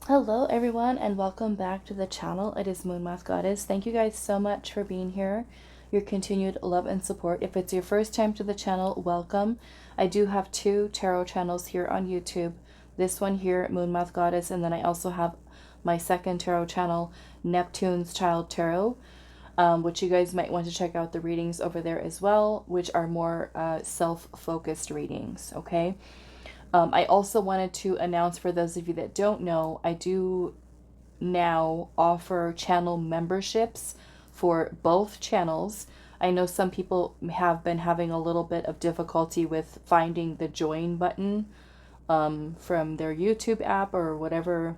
Hello everyone and welcome back to the channel. It is moonmothgoddess. Thank you guys so much for being here. Your continued love and support. If it's your first time to the channel, welcome. I do have two tarot channels here on YouTube. This one here, moonmothgoddess, and then I also have my second tarot channel, Neptune's Child Tarot, which you guys might want to check out the readings over there as well, which are more self-focused readings, okay? I also wanted to announce, for those of you that don't know, I do now offer channel memberships for both channels. I know some people have been having a little bit of difficulty with finding the join button from their YouTube app or whatever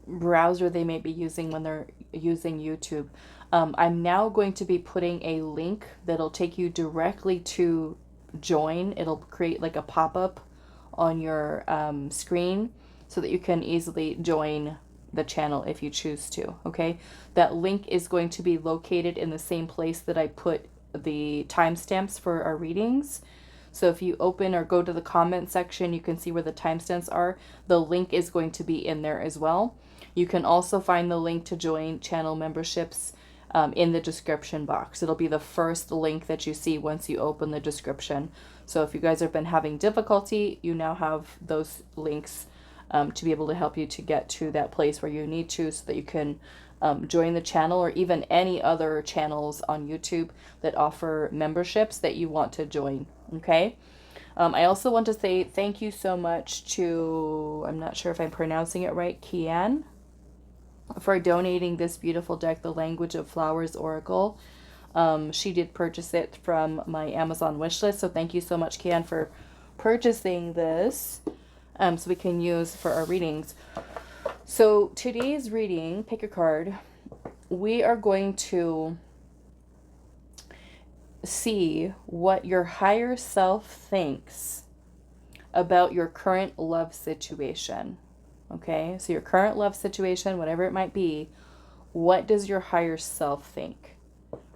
browser they may be using when they're using YouTube. I'm now going to be putting a link that'll take you directly to join. It'll create like a pop-up on your screen so that you can easily join the channel if you choose to, okay? That link is going to be located in the same place that I put the timestamps for our readings. So if you open or go to the comment section, you can see where the timestamps are. The link is going to be in there as well. You can also find the link to join channel memberships in the description box. It'll be the first link that you see once you open the description. So if you guys have been having difficulty, you now have those links to be able to help you to get to that place where you need to, so that you can join the channel, or even any other channels on YouTube that offer memberships that you want to join, okay? I also want to say thank you so much to, I'm not sure if I'm pronouncing it right, Kian, for donating this beautiful deck, The Language of Flowers Oracle. She did purchase it from my Amazon wishlist, so thank you so much, Kian, for purchasing this so we can use for our readings. So today's reading, pick a card. We are going to see what your higher self thinks about your current love situation. Okay, so your current love situation, whatever it might be, what does your higher self think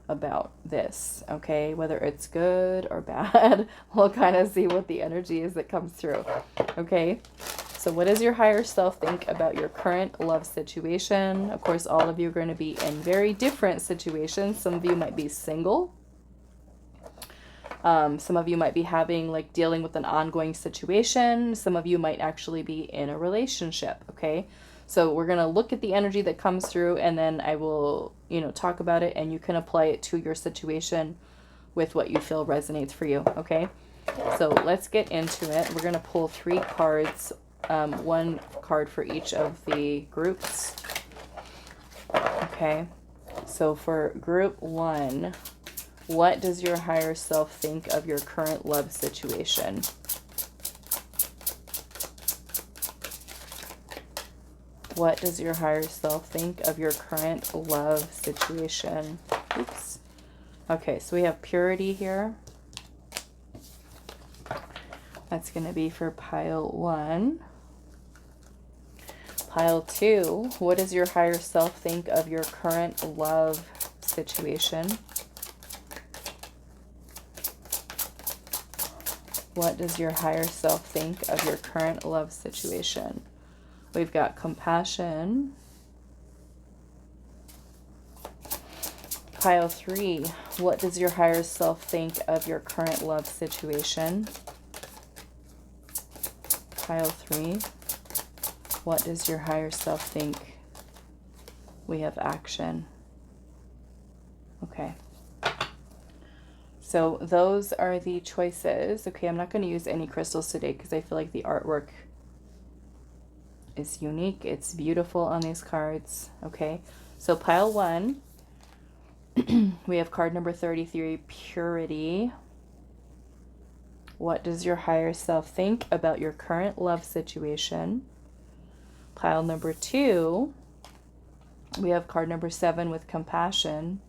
about this? Okay, whether it's good or bad, we'll kind of see what the energy is that comes through. Okay, so what does your higher self think about your current love situation? Of course, all of you are going to be in very different situations. Some of you might be single. Some of you might be dealing with an ongoing situation. Some of you might actually be in a relationship, okay? So we're going to look at the energy that comes through, and then I will, talk about it, and you can apply it to your situation with what you feel resonates for you, okay? So let's get into it. We're going to pull 3 cards, one card for each of the groups, okay? So for group 1, what does your higher self think of your current love situation? What does your higher self think of your current love situation? Oops. Okay, so we have purity here. That's going to be for pile 1. Pile 2, what does your higher self think of your current love situation? What does your higher self think of your current love situation? We've got compassion. Pile 3, what does your higher self think of your current love situation? Pile 3, what does your higher self think? We have action. Okay. So those are the choices. Okay, I'm not going to use any crystals today because I feel like the artwork is unique. It's beautiful on these cards. Okay, so pile 1, we have card number 33, purity. What does your higher self think about your current love situation? Pile number 2, we have card number 7 with compassion.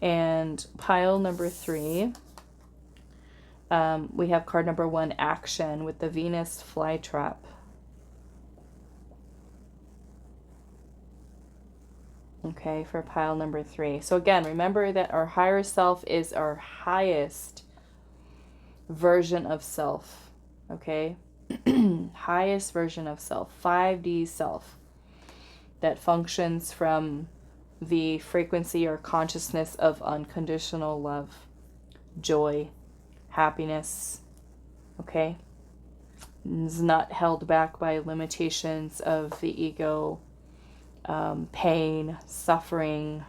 And pile number 3, we have card number 1, action, with the Venus flytrap. Okay, for pile number 3. So again, remember that our higher self is our highest version of self, okay? Highest version of self, 5D self, that functions from the frequency or consciousness of unconditional love, joy, happiness, okay? Is not held back by limitations of the ego, pain, suffering,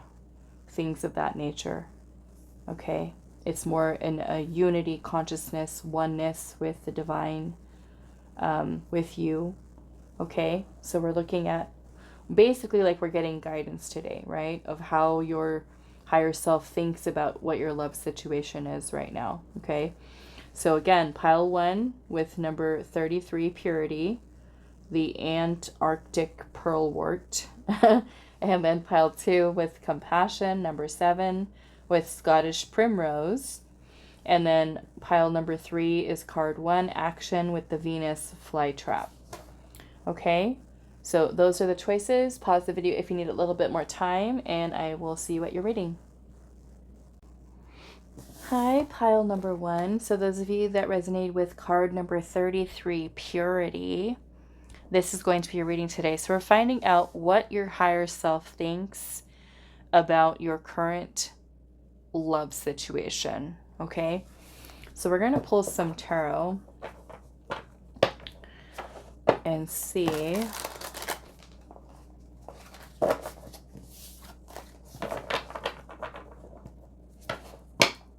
things of that nature, okay? It's more in a unity consciousness, oneness with the divine, with you, okay? So we're looking at basically like we're getting guidance today, right? Of how your higher self thinks about what your love situation is right now, okay? So again, pile 1 with number 33, purity, the Antarctic pearlwort. And then pile 2 with compassion, number 7, with Scottish primrose. And then pile number 3 is card 1, action, with the Venus flytrap. Okay, so those are the choices. Pause the video if you need a little bit more time, and I will see you at your reading. Hi, pile number 1. So those of you that resonate with card number 33, purity, this is going to be your reading today. So we're finding out what your higher self thinks about your current love situation, okay? So we're going to pull some tarot and see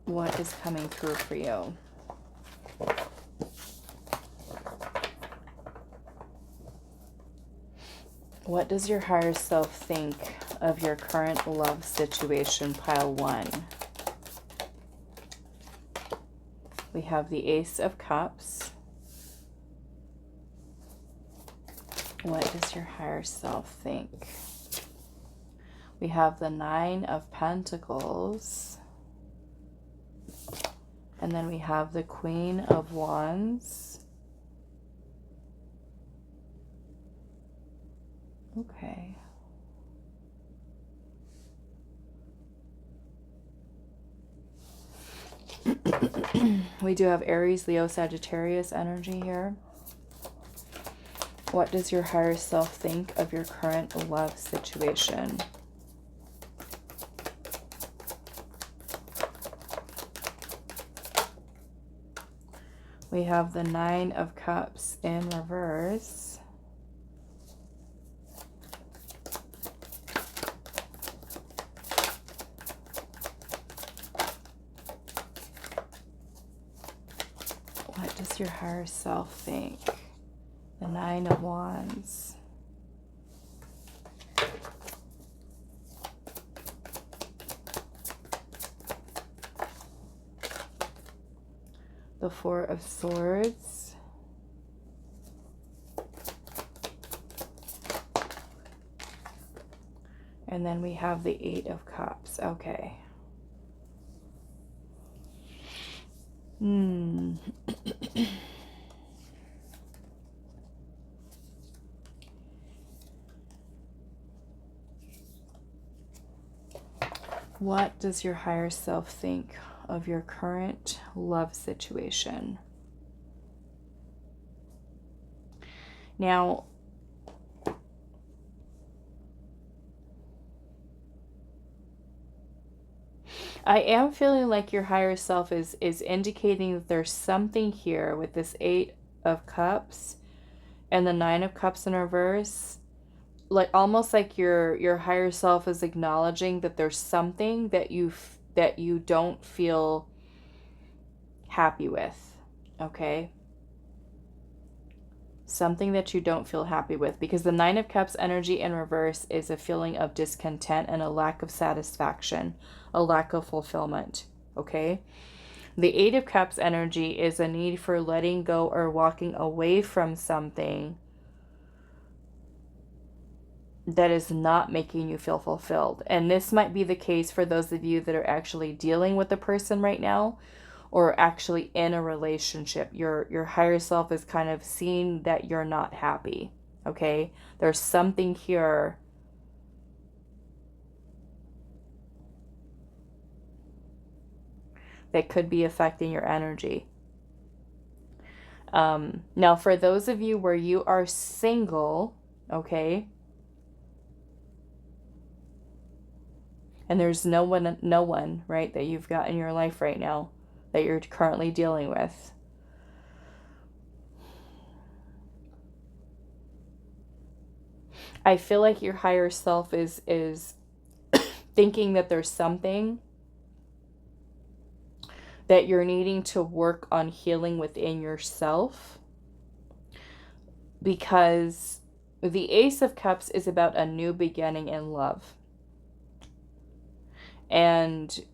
what is coming through for you. What does your higher self think of your current love situation, pile 1? We have the Ace of Cups. What does your higher self think? We have the 9 of Pentacles. And then we have the Queen of Wands. Okay. We do have Aries, Leo, Sagittarius energy here. What does your higher self think of your current love situation? We have the 9 of Cups in reverse. What does your higher self think? The 9 of Wands. The 4 of Swords. And then we have the 8 of Cups. Okay. What does your higher self think of your current love situation? Now, I am feeling like your higher self is indicating that there's something here with this 8 of Cups and the 9 of Cups in reverse. Like almost like your higher self is acknowledging that there's something that you don't feel happy with, okay? Something that you don't feel happy with, because the 9 of Cups energy in reverse is a feeling of discontent and a lack of satisfaction, a lack of fulfillment, okay? The 8 of Cups energy is a need for letting go or walking away from something that is not making you feel fulfilled. And this might be the case for those of you that are actually dealing with a person right now, or actually in a relationship. Your higher self is kind of seeing that you're not happy, okay? There's something here that could be affecting your energy. Now, for those of you where you are single, okay, and there's no one, right, that you've got in your life right now that you're currently dealing with. I feel like your higher self is thinking that there's something that you're needing to work on healing within yourself, because the Ace of Cups is about a new beginning in love. And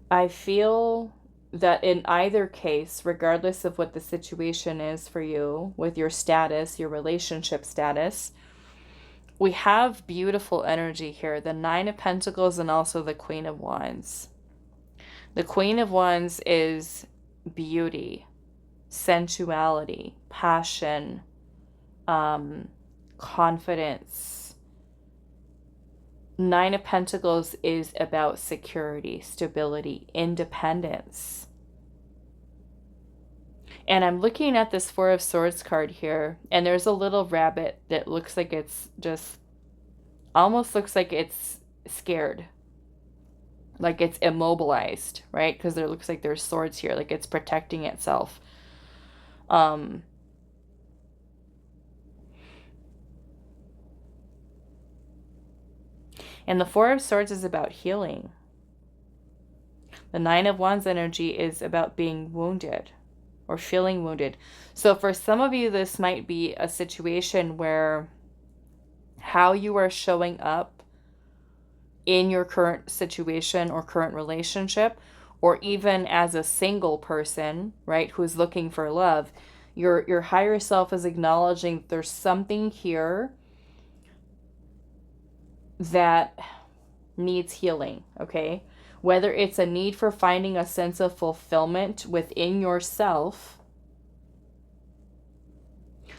I feel that in either case, regardless of what the situation is for you with your status, your relationship status, we have beautiful energy here. The Nine of Pentacles and also the Queen of Wands. The Queen of Wands is beauty, sensuality, passion, confidence. Nine of Pentacles is about security, stability, independence. And I'm looking at this Four of Swords card here, and there's a little rabbit that looks like it's just, almost looks like it's scared. Like it's immobilized, right? Because there looks like there's swords here, like it's protecting itself. And the Four of Swords is about healing. The Nine of Wands energy is about being wounded or feeling wounded. So for some of you, this might be a situation where how you are showing up in your current situation or current relationship, or even as a single person, right, who's looking for love, your higher self is acknowledging there's something here that needs healing, okay? Whether it's a need for finding a sense of fulfillment within yourself,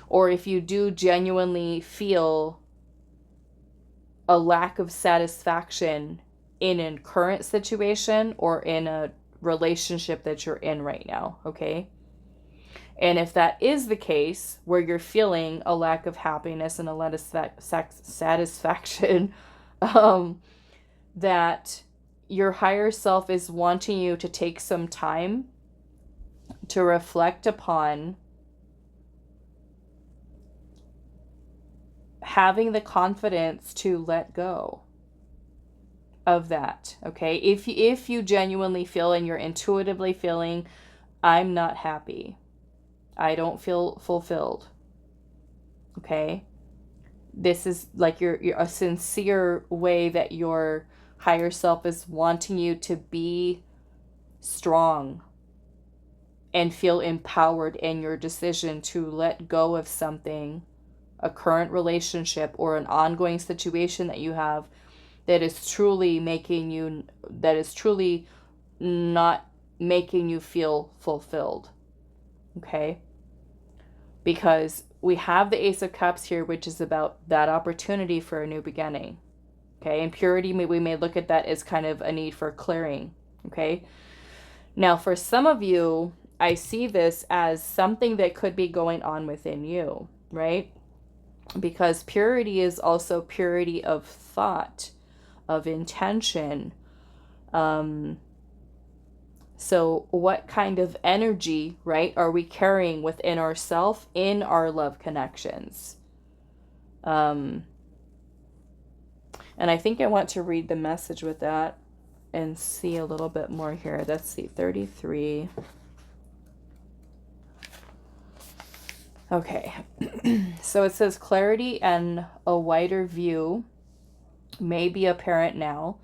or if you do genuinely feel a lack of satisfaction in a current situation or in a relationship that you're in right now, okay? And if that is the case, where you're feeling a lack of happiness and a lot of satisfaction, that your higher self is wanting you to take some time to reflect upon having the confidence to let go of that, okay? If you genuinely feel and you're intuitively feeling, I'm not happy, I don't feel fulfilled, okay? This is like you're a sincere way that your higher self is wanting you to be strong and feel empowered in your decision to let go of something, a current relationship or an ongoing situation that you have that is truly not making you feel fulfilled, okay? Because we have the Ace of Cups here, which is about that opportunity for a new beginning, okay? And purity, we may look at that as kind of a need for clearing, okay? Now, for some of you, I see this as something that could be going on within you, right? Because purity is also purity of thought, of intention. So what kind of energy, right, are we carrying within ourselves in our love connections? And I think I want to read the message with that and see a little bit more here. Let's see, 33. Okay, so it says clarity and a wider view may be apparent now,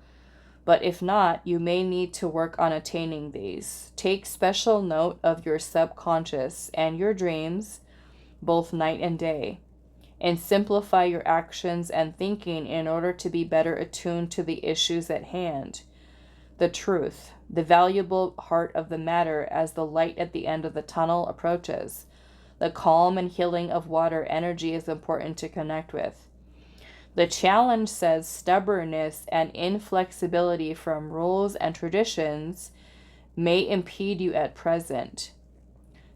but if not, you may need to work on attaining these. Take special note of your subconscious and your dreams, both night and day, and simplify your actions and thinking in order to be better attuned to the issues at hand. The truth, the valuable heart of the matter as the light at the end of the tunnel approaches. The calm and healing of water energy is important to connect with. The challenge says stubbornness and inflexibility from rules and traditions may impede you at present.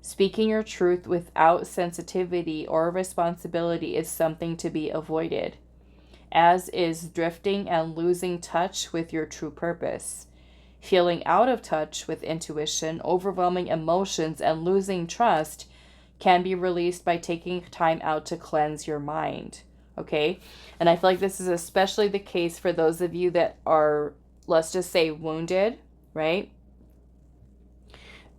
Speaking your truth without sensitivity or responsibility is something to be avoided, as is drifting and losing touch with your true purpose. Feeling out of touch with intuition, overwhelming emotions, and losing trust can be released by taking time out to cleanse your mind. Okay? And I feel like this is especially the case for those of you that are, let's just say, wounded, right?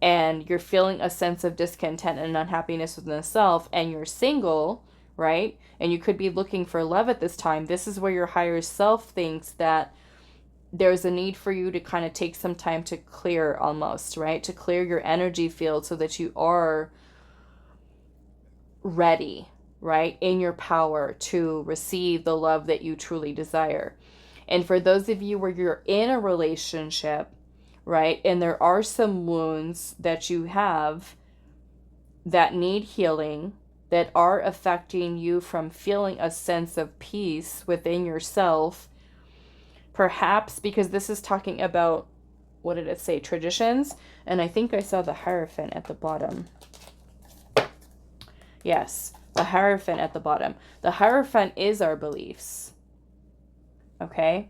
And you're feeling a sense of discontent and unhappiness within the self, and you're single, right? And you could be looking for love at this time. This is where your higher self thinks that there's a need for you to kind of take some time to clear, almost, right? To clear your energy field so that you are ready, right? In your power to receive the love that you truly desire. And for those of you where you're in a relationship, right, and there are some wounds that you have that need healing, that are affecting you from feeling a sense of peace within yourself, perhaps because this is talking about, what did it say, traditions? And I think I saw the Hierophant at the bottom. Yes, the Hierophant at the bottom. The Hierophant is our beliefs. Okay?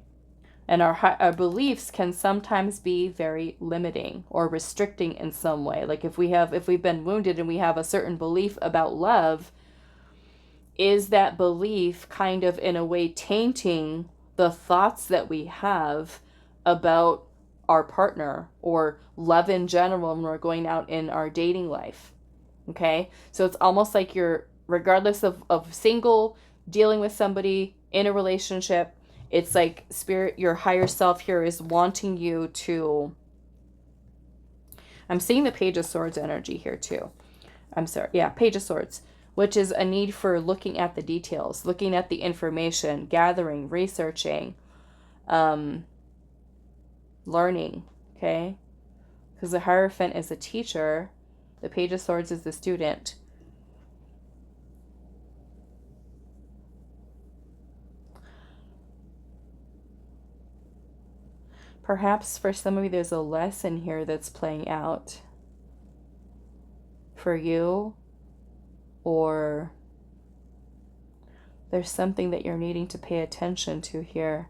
And our beliefs can sometimes be very limiting or restricting in some way. Like if we've been wounded and we have a certain belief about love, is that belief kind of in a way tainting the thoughts that we have about our partner or love in general when we're going out in our dating life? Okay? So it's almost like you're, regardless of single, dealing with somebody, in a relationship, it's like spirit, your higher self here is wanting you to, I'm seeing the Page of Swords energy here too. I'm sorry. Yeah, Page of Swords, which is a need for looking at the details, looking at the information, gathering, researching, learning, okay? Because the Hierophant is a teacher. The Page of Swords is the student. Perhaps for some of you, there's a lesson here that's playing out for you, or there's something that you're needing to pay attention to here.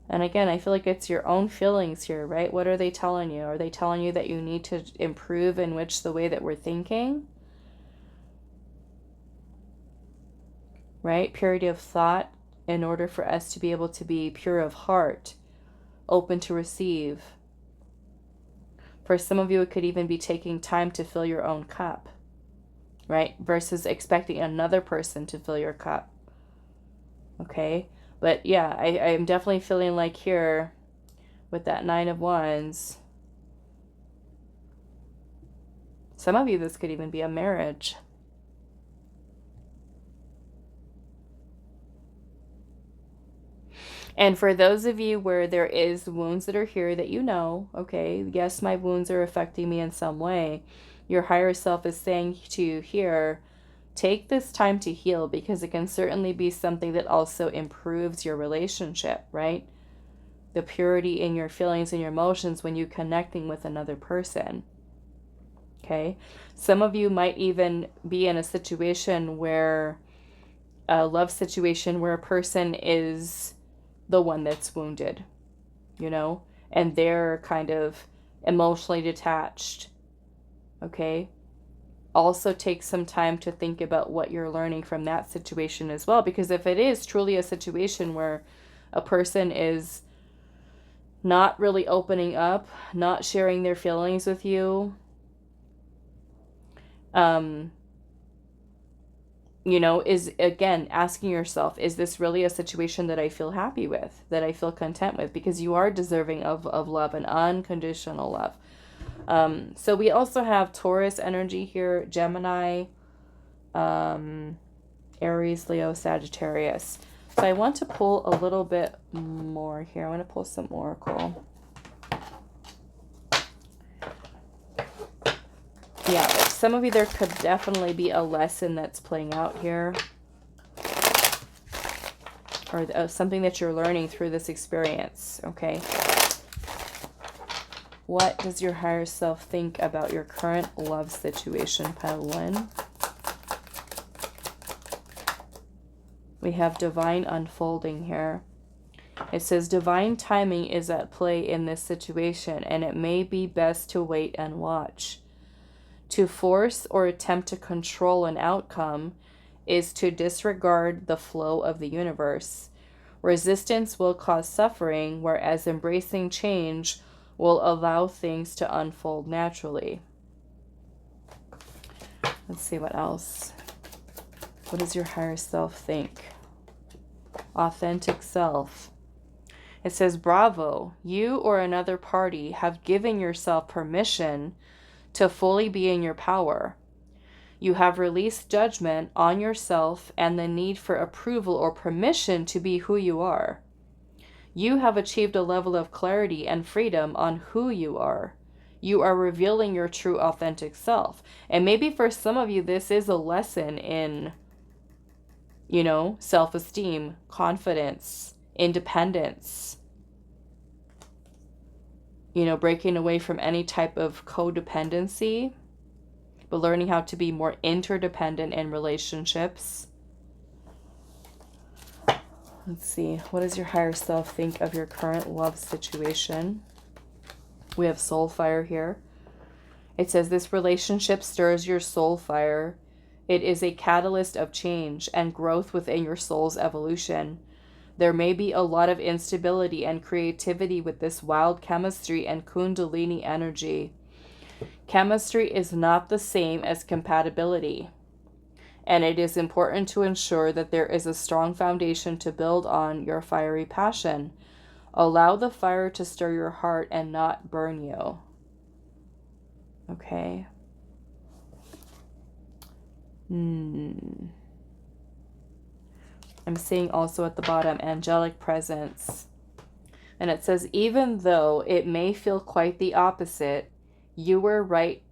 And again, I feel like it's your own feelings here, right? What are they telling you? Are they telling you that you need to improve in which the way that we're thinking? Right? Purity of thought, in order for us to be able to be pure of heart, open to receive. For some of you, it could even be taking time to fill your own cup, right? Versus expecting another person to fill your cup. Okay? But yeah, I'm definitely feeling like here with that Nine of Wands, some of you, this could even be a marriage. And for those of you where there is wounds that are here that you know, okay, yes, my wounds are affecting me in some way, your higher self is saying to you here, take this time to heal, because it can certainly be something that also improves your relationship, right? The purity in your feelings and your emotions when you're connecting with another person. Okay? Some of you might even be in a situation where, a love situation where a person is the one that's wounded, you know, and they're kind of emotionally detached. Okay? Also take some time to think about what you're learning from that situation as well, because if it is truly a situation where a person is not really opening up, not sharing their feelings with you, you know, is again asking yourself, is this really a situation that I feel happy with, that I feel content with? Because you are deserving of love and unconditional love. So we also have Taurus energy here, Gemini, Aries, Leo, Sagittarius. So I want to pull a little bit more here. I want to pull some oracle. Yeah, some of you, there could definitely be a lesson that's playing out here, or something that you're learning through this experience, okay? What does your higher self think about your current love situation, pile 1? We have divine unfolding here. It says divine timing is at play in this situation, and it may be best to wait and watch. To force or attempt to control an outcome is to disregard the flow of the universe. Resistance will cause suffering, whereas embracing change will allow things to unfold naturally. Let's see what else. What does your higher self think? Authentic self. It says, bravo, you or another party have given yourself permission to fully be in your power. You have released judgment on yourself and the need for approval or permission to be who you are. You have achieved a level of clarity and freedom on who you are. You are revealing your true authentic self. And maybe for some of you, this is a lesson in, you know, self-esteem, confidence, independence. You know, breaking away from any type of codependency, but learning how to be more interdependent in relationships. Let's see. What does your higher self think of your current love situation? We have soul fire here. It says this relationship stirs your soul fire. It is a catalyst of change and growth within your soul's evolution. There may be a lot of instability and creativity with this wild chemistry and kundalini energy. Chemistry is not the same as compatibility, and it is important to ensure that there is a strong foundation to build on your fiery passion. Allow the fire to stir your heart and not burn you. Okay. I'm seeing also at the bottom, angelic presence. And it says, even though it may feel quite the opposite, you were right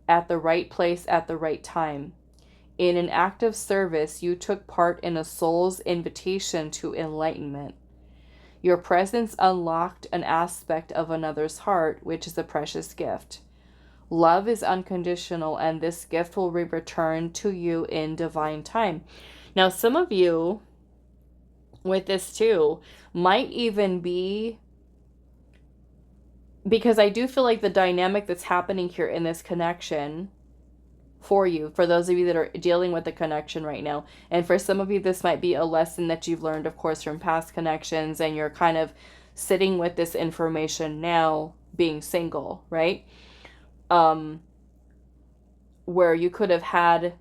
at the right place at the right time. In an act of service, you took part in a soul's invitation to enlightenment. Your presence unlocked an aspect of another's heart, which is a precious gift. Love is unconditional, and this gift will be returned to you in divine time. Now, some of you with this too might even be, because I do feel like the dynamic that's happening here in this connection for you, for those of you that are dealing with the connection right now, and for some of you this might be a lesson that you've learned, of course, from past connections, and you're kind of sitting with this information now, being single, right? Where you could have had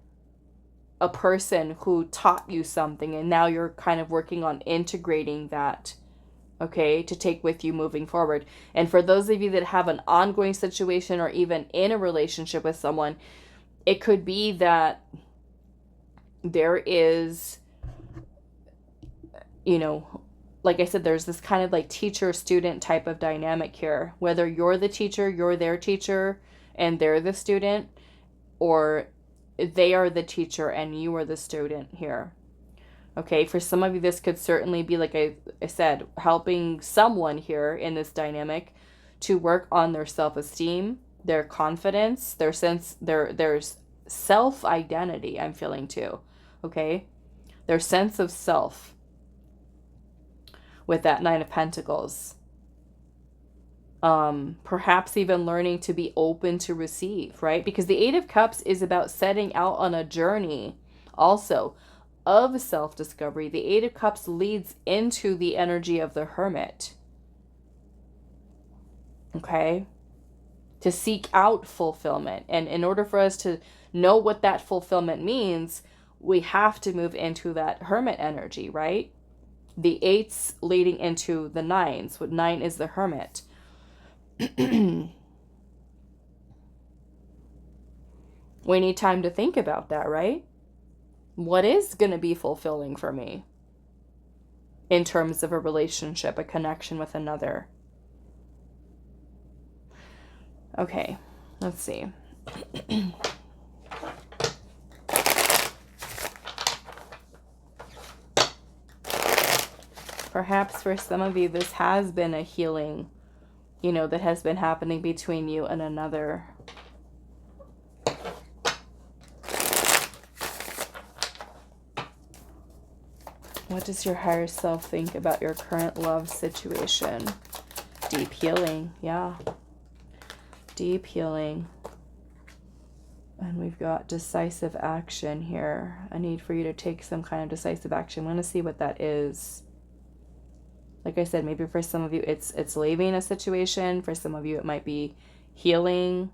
a person who taught you something, and now you're kind of working on integrating that, okay, to take with you moving forward. And for those of you that have an ongoing situation or even in a relationship with someone, it could be that there is, you know, like I said, there's this kind of like teacher-student type of dynamic here. Whether you're the teacher, you're their teacher, and they're the student, or they are the teacher and you are the student here. Okay, for some of you, this could certainly be, like I said, helping someone here in this dynamic to work on their self-esteem, their confidence, their self-identity, I'm feeling too. Okay, their sense of self with that Nine of Pentacles. Perhaps even learning to be open to receive, right? Because the Eight of Cups is about setting out on a journey also of self-discovery. The Eight of Cups leads into the energy of the Hermit. Okay? To seek out fulfillment. And in order for us to know what that fulfillment means, we have to move into that Hermit energy, right? The eights leading into the nines. What 9 is the Hermit. We need time to think about that, right? What is going to be fulfilling for me in terms of a relationship, a connection with another? Okay, let's see. Perhaps for some of you, this has been a healing you know, that has been happening between you and another. What does your higher self think about your current love situation? Deep healing, yeah. Deep healing. And we've got decisive action here. A need for you to take some kind of decisive action. I'm going to see what that is. Like I said, maybe for some of you it's leaving a situation. For some of you it might be healing.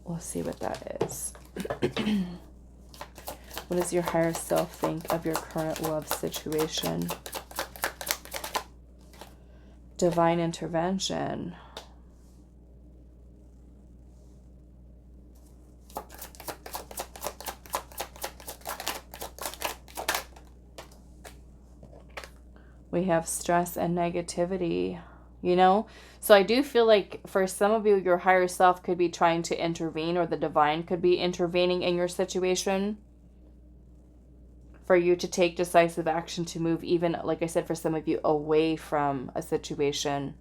We'll see what that is. What does your higher self think of your current love situation? Divine intervention. We have stress and negativity, you know? So I do feel like for some of you, your higher self could be trying to intervene, or the divine could be intervening in your situation for you to take decisive action to move, even, like I said, for some of you, away from a situation.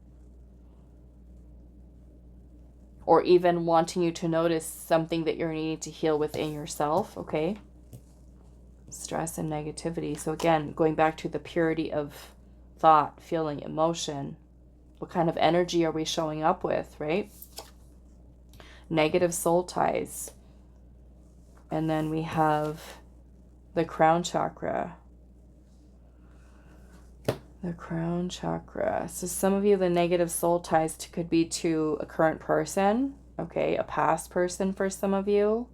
Or even wanting you to notice something that you're needing to heal within yourself, okay? Stress and negativity. So again, going back to the purity of thought, feeling, emotion. What kind of energy are we showing up with, right? Negative soul ties. And then we have the crown chakra. The crown chakra. So some of you, the negative soul ties could be to a current person, okay? A past person for some of you.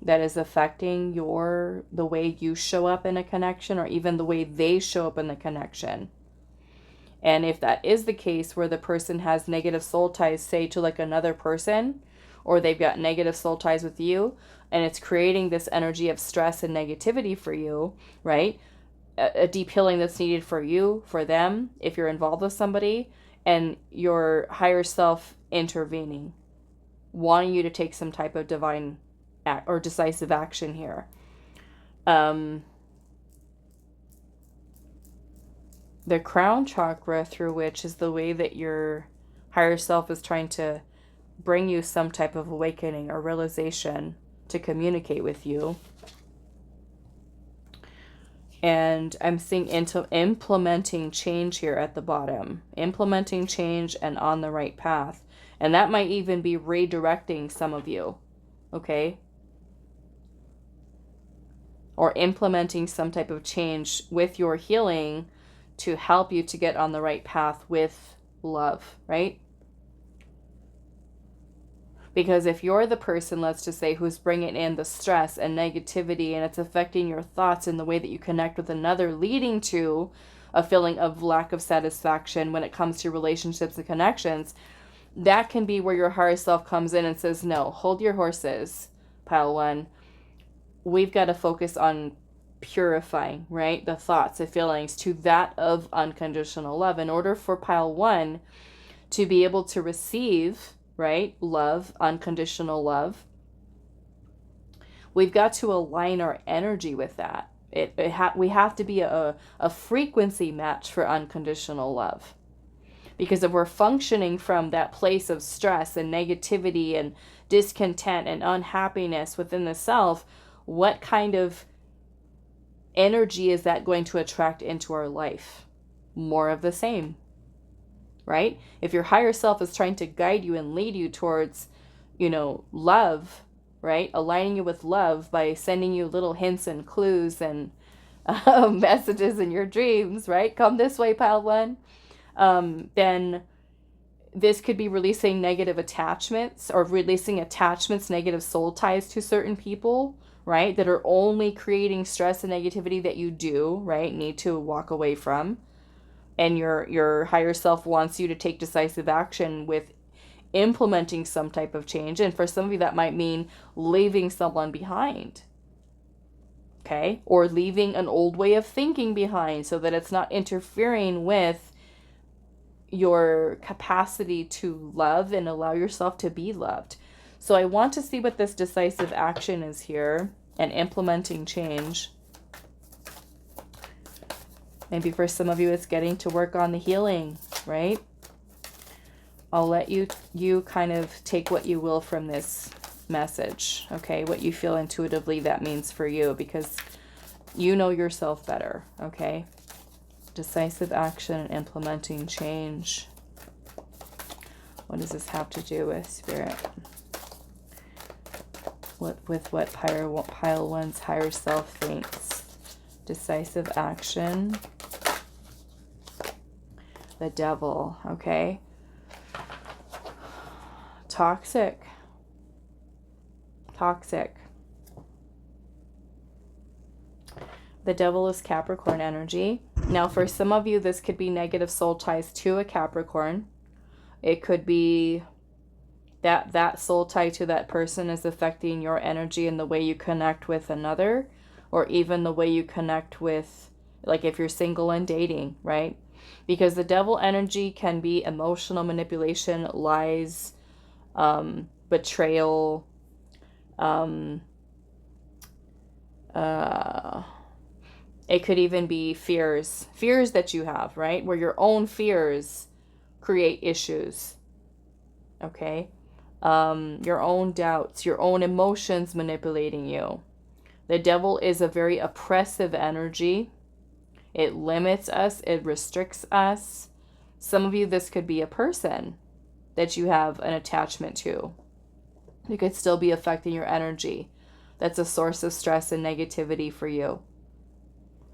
That is affecting the way you show up in a connection, or even the way they show up in the connection. And if that is the case, where the person has negative soul ties, say to like another person, or they've got negative soul ties with you, and it's creating this energy of stress and negativity for you, right? A deep healing that's needed for you, for them, if you're involved with somebody, and your higher self intervening, wanting you to take some type of divine or decisive action here. The crown chakra, through which is the way that your higher self is trying to bring you some type of awakening or realization to communicate with you. And I'm seeing into implementing change here at the bottom. Implementing change and on the right path. And that might even be redirecting some of you. Okay? Or implementing some type of change with your healing to help you to get on the right path with love, right? Because if you're the person, let's just say, who's bringing in the stress and negativity, and it's affecting your thoughts and the way that you connect with another, leading to a feeling of lack of satisfaction when it comes to relationships and connections, that can be where your higher self comes in and says, no, hold your horses, pile one. We've got to focus on purifying, right? The thoughts, the feelings to that of unconditional love. In order for pile one to be able to receive, right, love, unconditional love, we've got to align our energy with that. We have to be a frequency match for unconditional love. Because if we're functioning from that place of stress and negativity and discontent and unhappiness within the self, what kind of energy is that going to attract into our life? More of the same, right? If your higher self is trying to guide you and lead you towards, love, right? Aligning you with love by sending you little hints and clues and messages in your dreams, right? Come this way, pile one. Then this could be releasing negative attachments, or releasing attachments, negative soul ties to certain people, right? That are only creating stress and negativity that you do, right? Need to walk away from. And your higher self wants you to take decisive action with implementing some type of change. And for some of you, that might mean leaving someone behind. Okay? Or leaving an old way of thinking behind so that it's not interfering with your capacity to love and allow yourself to be loved. So I want to see what this decisive action is here and implementing change. Maybe for some of you, it's getting to work on the healing, right? I'll let you kind of take what you will from this message, okay? What you feel intuitively that means for you, because you know yourself better, okay? Decisive action and implementing change. What does this have to do with, Spirit? With what Pile 1's higher self thinks. Decisive action. The Devil, okay? Toxic. The Devil is Capricorn energy. Now, for some of you, this could be negative soul ties to a Capricorn. It could be that soul tie to that person is affecting your energy and the way you connect with another, or even the way you connect with, like if you're single and dating, right? Because the Devil energy can be emotional manipulation, lies, betrayal, it could even be fears that you have, right? Where your own fears create issues, okay? Your own doubts, your own emotions manipulating you. The Devil is a very oppressive energy. It limits us, it restricts us. Some of you, this could be a person that you have an attachment to. It could still be affecting your energy. That's a source of stress and negativity for you.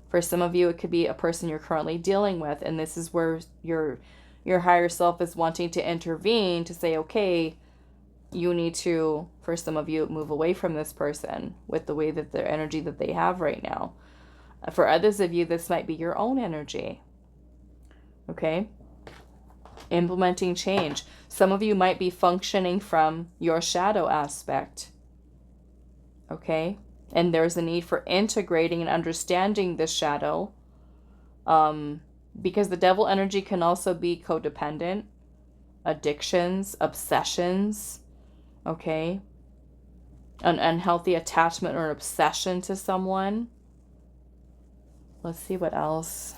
For some of you, it could be a person you're currently dealing with, and this is where your higher self is wanting to intervene to say, okay, you need to, for some of you, move away from this person with the way that their energy that they have right now. For others of you, this might be your own energy. Okay? Implementing change. Some of you might be functioning from your shadow aspect. Okay? And there's a need for integrating and understanding this shadow. Because the Devil energy can also be codependent, addictions, obsessions. Okay? An unhealthy attachment or an obsession to someone. Let's see what else.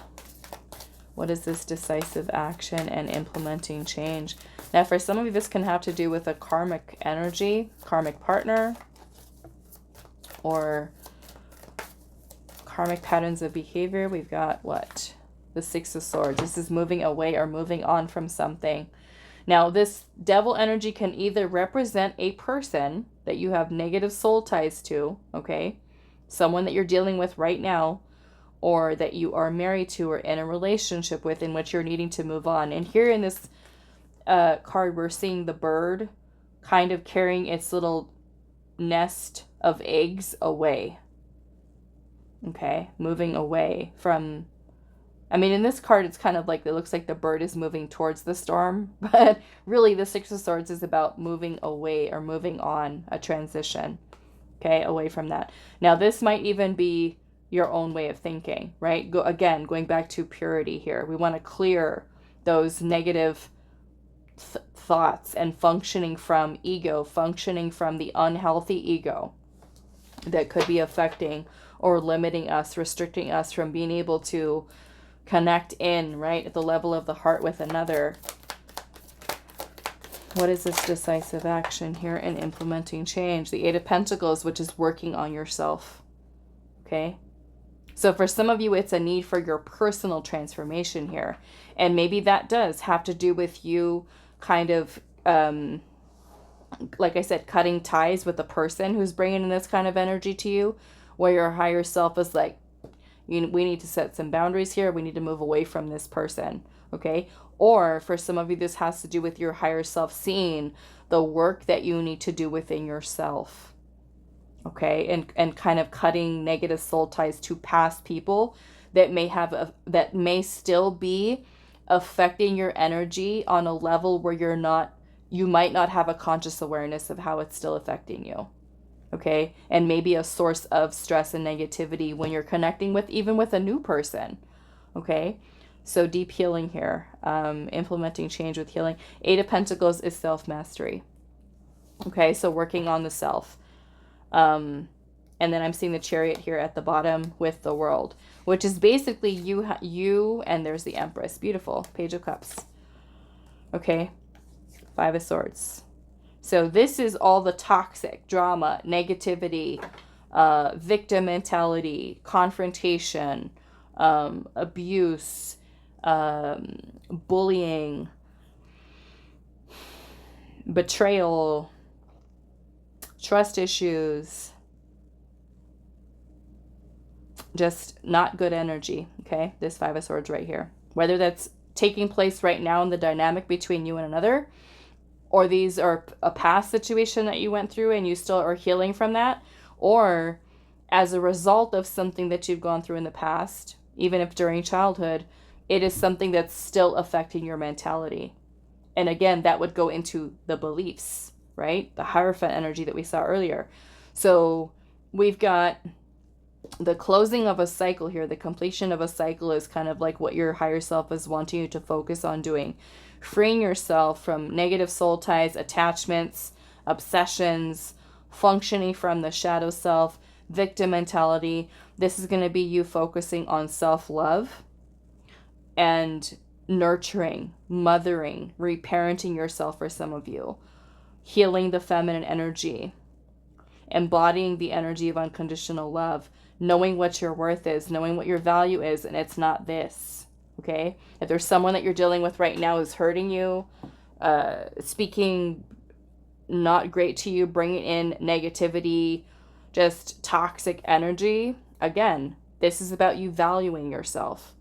What is this decisive action and implementing change? Now, for some of you, this can have to do with a karmic energy, karmic partner, or karmic patterns of behavior. We've got what? The Six of Swords. This is moving away or moving on from something. Now, this Devil energy can either represent a person that you have negative soul ties to, okay? Someone that you're dealing with right now, or that you are married to or in a relationship with, in which you're needing to move on. And here in this card, we're seeing the bird kind of carrying its little nest of eggs away. Okay, moving away from, I mean, in this card, it's kind of like, it looks like the bird is moving towards the storm, but really the Six of Swords is about moving away or moving on, a transition, okay, away from that. Now, this might even be your own way of thinking, right? Going back to purity here. We want to clear those negative thoughts and functioning from ego, functioning from the unhealthy ego that could be affecting or limiting us, restricting us from being able to connect in, right, at the level of the heart with another. What is this decisive action here in implementing change? The Eight of Pentacles, which is working on yourself, okay? So for some of you, it's a need for your personal transformation here. And maybe that does have to do with you kind of, like I said, cutting ties with the person who's bringing in this kind of energy to you, where your higher self is like, we need to set some boundaries here. We need to move away from this person, okay? Or for some of you, this has to do with your higher self seeing the work that you need to do within yourself. Okay, and kind of cutting negative soul ties to past people that may still be affecting your energy on a level where you might not have a conscious awareness of how it's still affecting you. Okay, and maybe a source of stress and negativity when you're connecting with, even with a new person. Okay, so deep healing here, implementing change with healing. Eight of Pentacles is self-mastery. Okay, so working on the self. And then I'm seeing the Chariot here at the bottom with the World, which is basically you and there's the Empress. Beautiful. Page of Cups. Okay. Five of Swords. So this is all the toxic drama, negativity, victim mentality, confrontation, abuse, bullying, betrayal, trust issues, just not good energy. Okay, this Five of Swords right here, whether that's taking place right now in the dynamic between you and another, or these are a past situation that you went through and you still are healing from that, or as a result of something that you've gone through in the past, even if during childhood, it is something that's still affecting your mentality. And again, that would go into the beliefs, right? The Hierophant energy that we saw earlier. So we've got the closing of a cycle here. The completion of a cycle is kind of like what your higher self is wanting you to focus on doing. Freeing yourself from negative soul ties, attachments, obsessions, functioning from the shadow self, victim mentality. This is going to be you focusing on self-love and nurturing, mothering, reparenting yourself for some of you, healing the feminine energy, embodying the energy of unconditional love, knowing what your worth is, knowing what your value is, and it's not this. Okay? If there's someone that you're dealing with right now who's hurting you, speaking not great to you, bringing in negativity, just toxic energy, again, this is about you valuing yourself.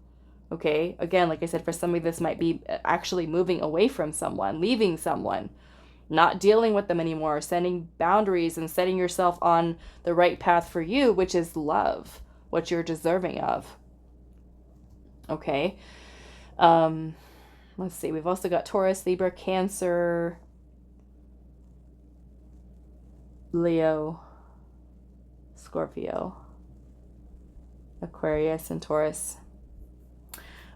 Okay? Again, like I said, for somebody, this might be actually moving away from someone, leaving someone, not dealing with them anymore, setting boundaries and setting yourself on the right path for you, which is love, what you're deserving of. Okay. Let's see. We've also got Taurus, Libra, Cancer, Leo, Scorpio, Aquarius, and Taurus.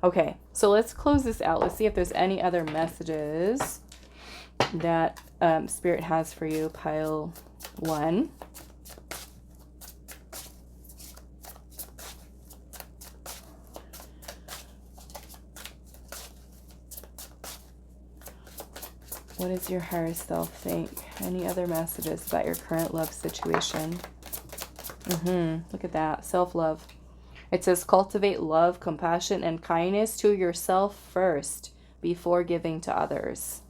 Okay. So let's close this out. Let's see if there's any other messages that Spirit has for you. Pile 1. What does your higher self think? Any other messages about your current love situation? Look at that. Self-love. It says cultivate love, compassion, and kindness to yourself first before giving to others.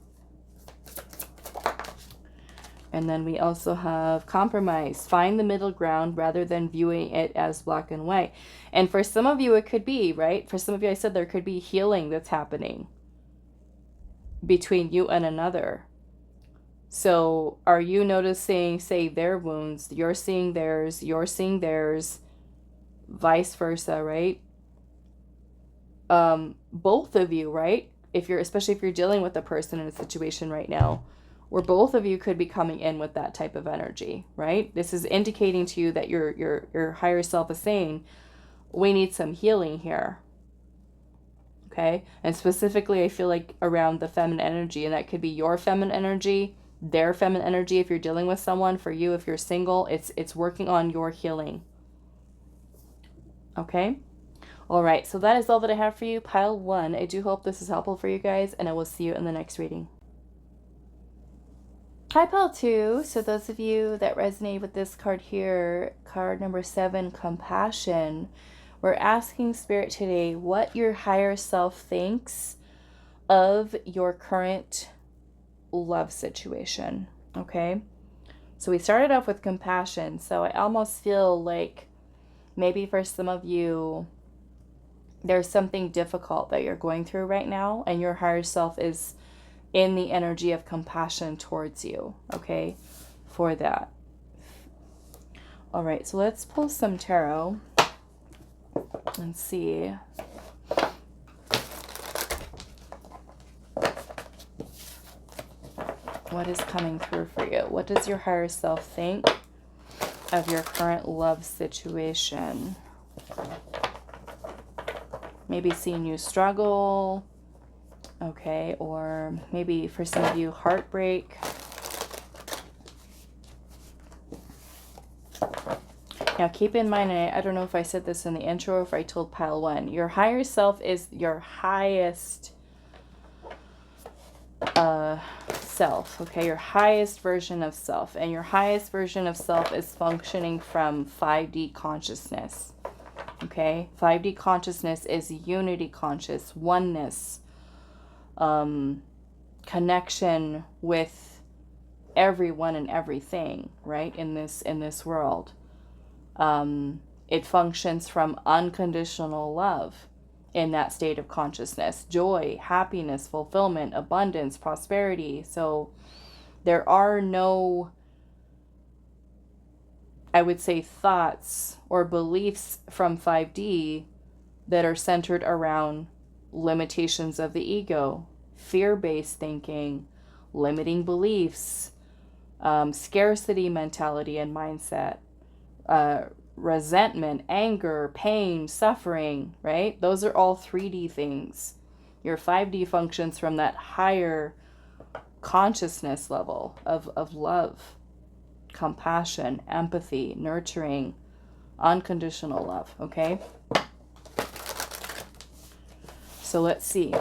And then we also have compromise. Find the middle ground rather than viewing it as black and white. And for some of you, it could be, right? For some of you, I said there could be healing that's happening between you and another. So are you noticing, say, their wounds? You're seeing theirs. You're seeing theirs. Vice versa, right? Both of you, right? Especially if you're dealing with a person in a situation right now, where both of you could be coming in with that type of energy, right? This is indicating to you that your higher self is saying, we need some healing here. Okay? And specifically, I feel like around the feminine energy, and that could be your feminine energy, their feminine energy if you're dealing with someone. For you, if you're single, it's working on your healing. Okay? All right, so that is all that I have for you. Pile 1. I do hope this is helpful for you guys, and I will see you in the next reading. Hi, Pile 2. So those of you that resonate with this card here, card number 7, Compassion, we're asking Spirit today what your higher self thinks of your current love situation. Okay? So we started off with compassion. So I almost feel like maybe for some of you, there's something difficult that you're going through right now, and your higher self is in the energy of compassion towards you, okay, for that. All right, so let's pull some tarot and see what is coming through for you. What does your higher self think of your current love situation? Maybe seeing you struggle, okay, or maybe for some of you, heartbreak. Now, keep in mind, I don't know if I said this in the intro or if I told pile one, your higher self is your highest self, okay? Your highest version of self. And your highest version of self is functioning from 5D consciousness, okay? 5D consciousness is unity conscious, oneness, connection with everyone and everything, right? In this world. It functions from unconditional love in that state of consciousness. Joy, happiness, fulfillment, abundance, prosperity. So there are no, I would say, thoughts or beliefs from 5D that are centered around limitations of the ego, fear-based thinking, limiting beliefs, scarcity mentality and mindset, resentment, anger, pain, suffering, right? Those are all 3D things. Your 5D functions from that higher consciousness level of love, compassion, empathy, nurturing, unconditional love, okay? So let's see.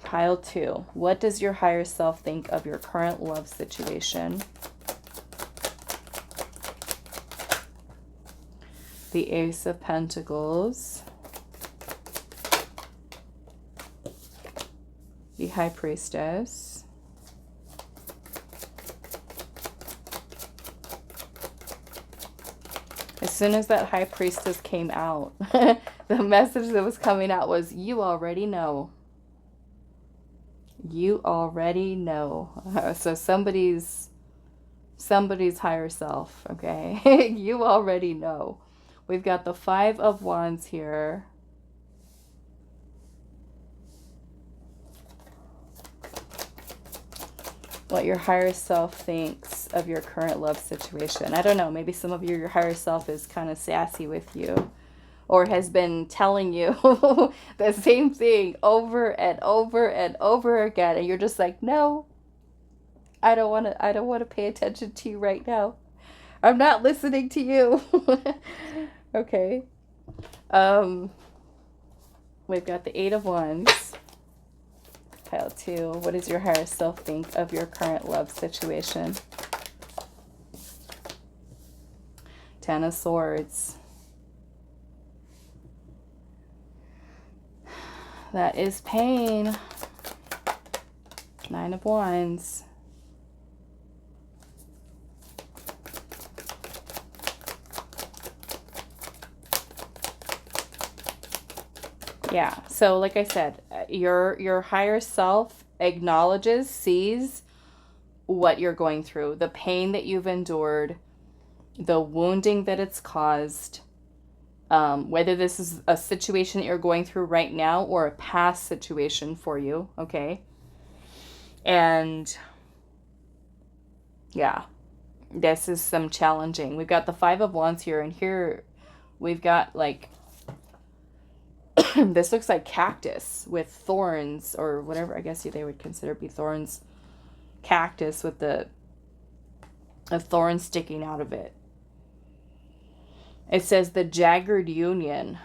Pile 2. What does your higher self think of your current love situation? The Ace of Pentacles, the High Priestess, as soon as that High Priestess came out, the message that was coming out was, you already know. You already know. So somebody's higher self, okay? You already know. We've got the 5 of Wands here. What your higher self thinks of your current love situation. I don't know, maybe some of your higher self is kind of sassy with you, or has been telling you the same thing over and over and over again, and you're just like, no, I don't want to pay attention to you right now. I'm not listening to you. Okay. We've got the 8 of Wands. Pile 2. What does your higher self think of your current love situation? 10 of Swords. That is pain. 9 of Wands. Yeah, so like I said, your higher self acknowledges, sees what you're going through, the pain that you've endured, the wounding that it's caused, whether this is a situation that you're going through right now or a past situation for you, okay? And yeah, this is some challenging. We've got the 5 of Wands here, and here we've got like this looks like cactus with thorns, or whatever I guess they would consider be thorns. Cactus with a thorn sticking out of it. It says the jagged union.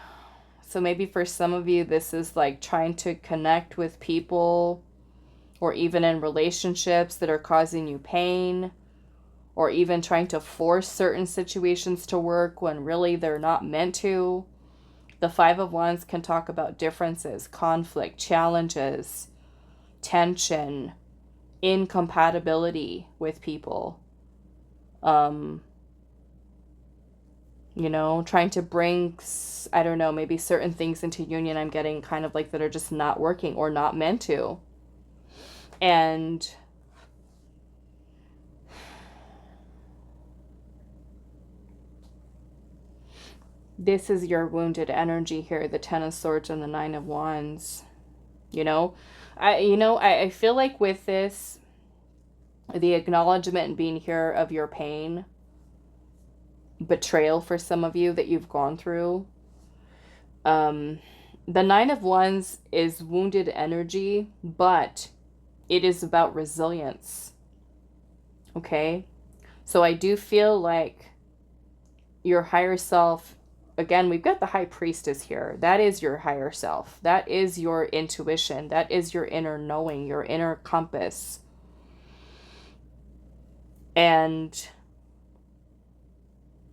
So maybe for some of you, this is like trying to connect with people, or even in relationships that are causing you pain, or even trying to force certain situations to work when really they're not meant to. The 5 of Wands can talk about differences, conflict, challenges, tension, incompatibility with people. You know, trying to bring, I don't know, maybe certain things into union, I'm getting kind of like that are just not working or not meant to. And this is your wounded energy here, the 10 of Swords and the 9 of Wands. You know, I feel like with this, the acknowledgement and being here of your pain, betrayal for some of you that you've gone through. The 9 of Wands is wounded energy, but it is about resilience. Okay? So I do feel like your higher self, again, we've got the High Priestess here. That is your higher self. That is your intuition. That is your inner knowing, your inner compass. And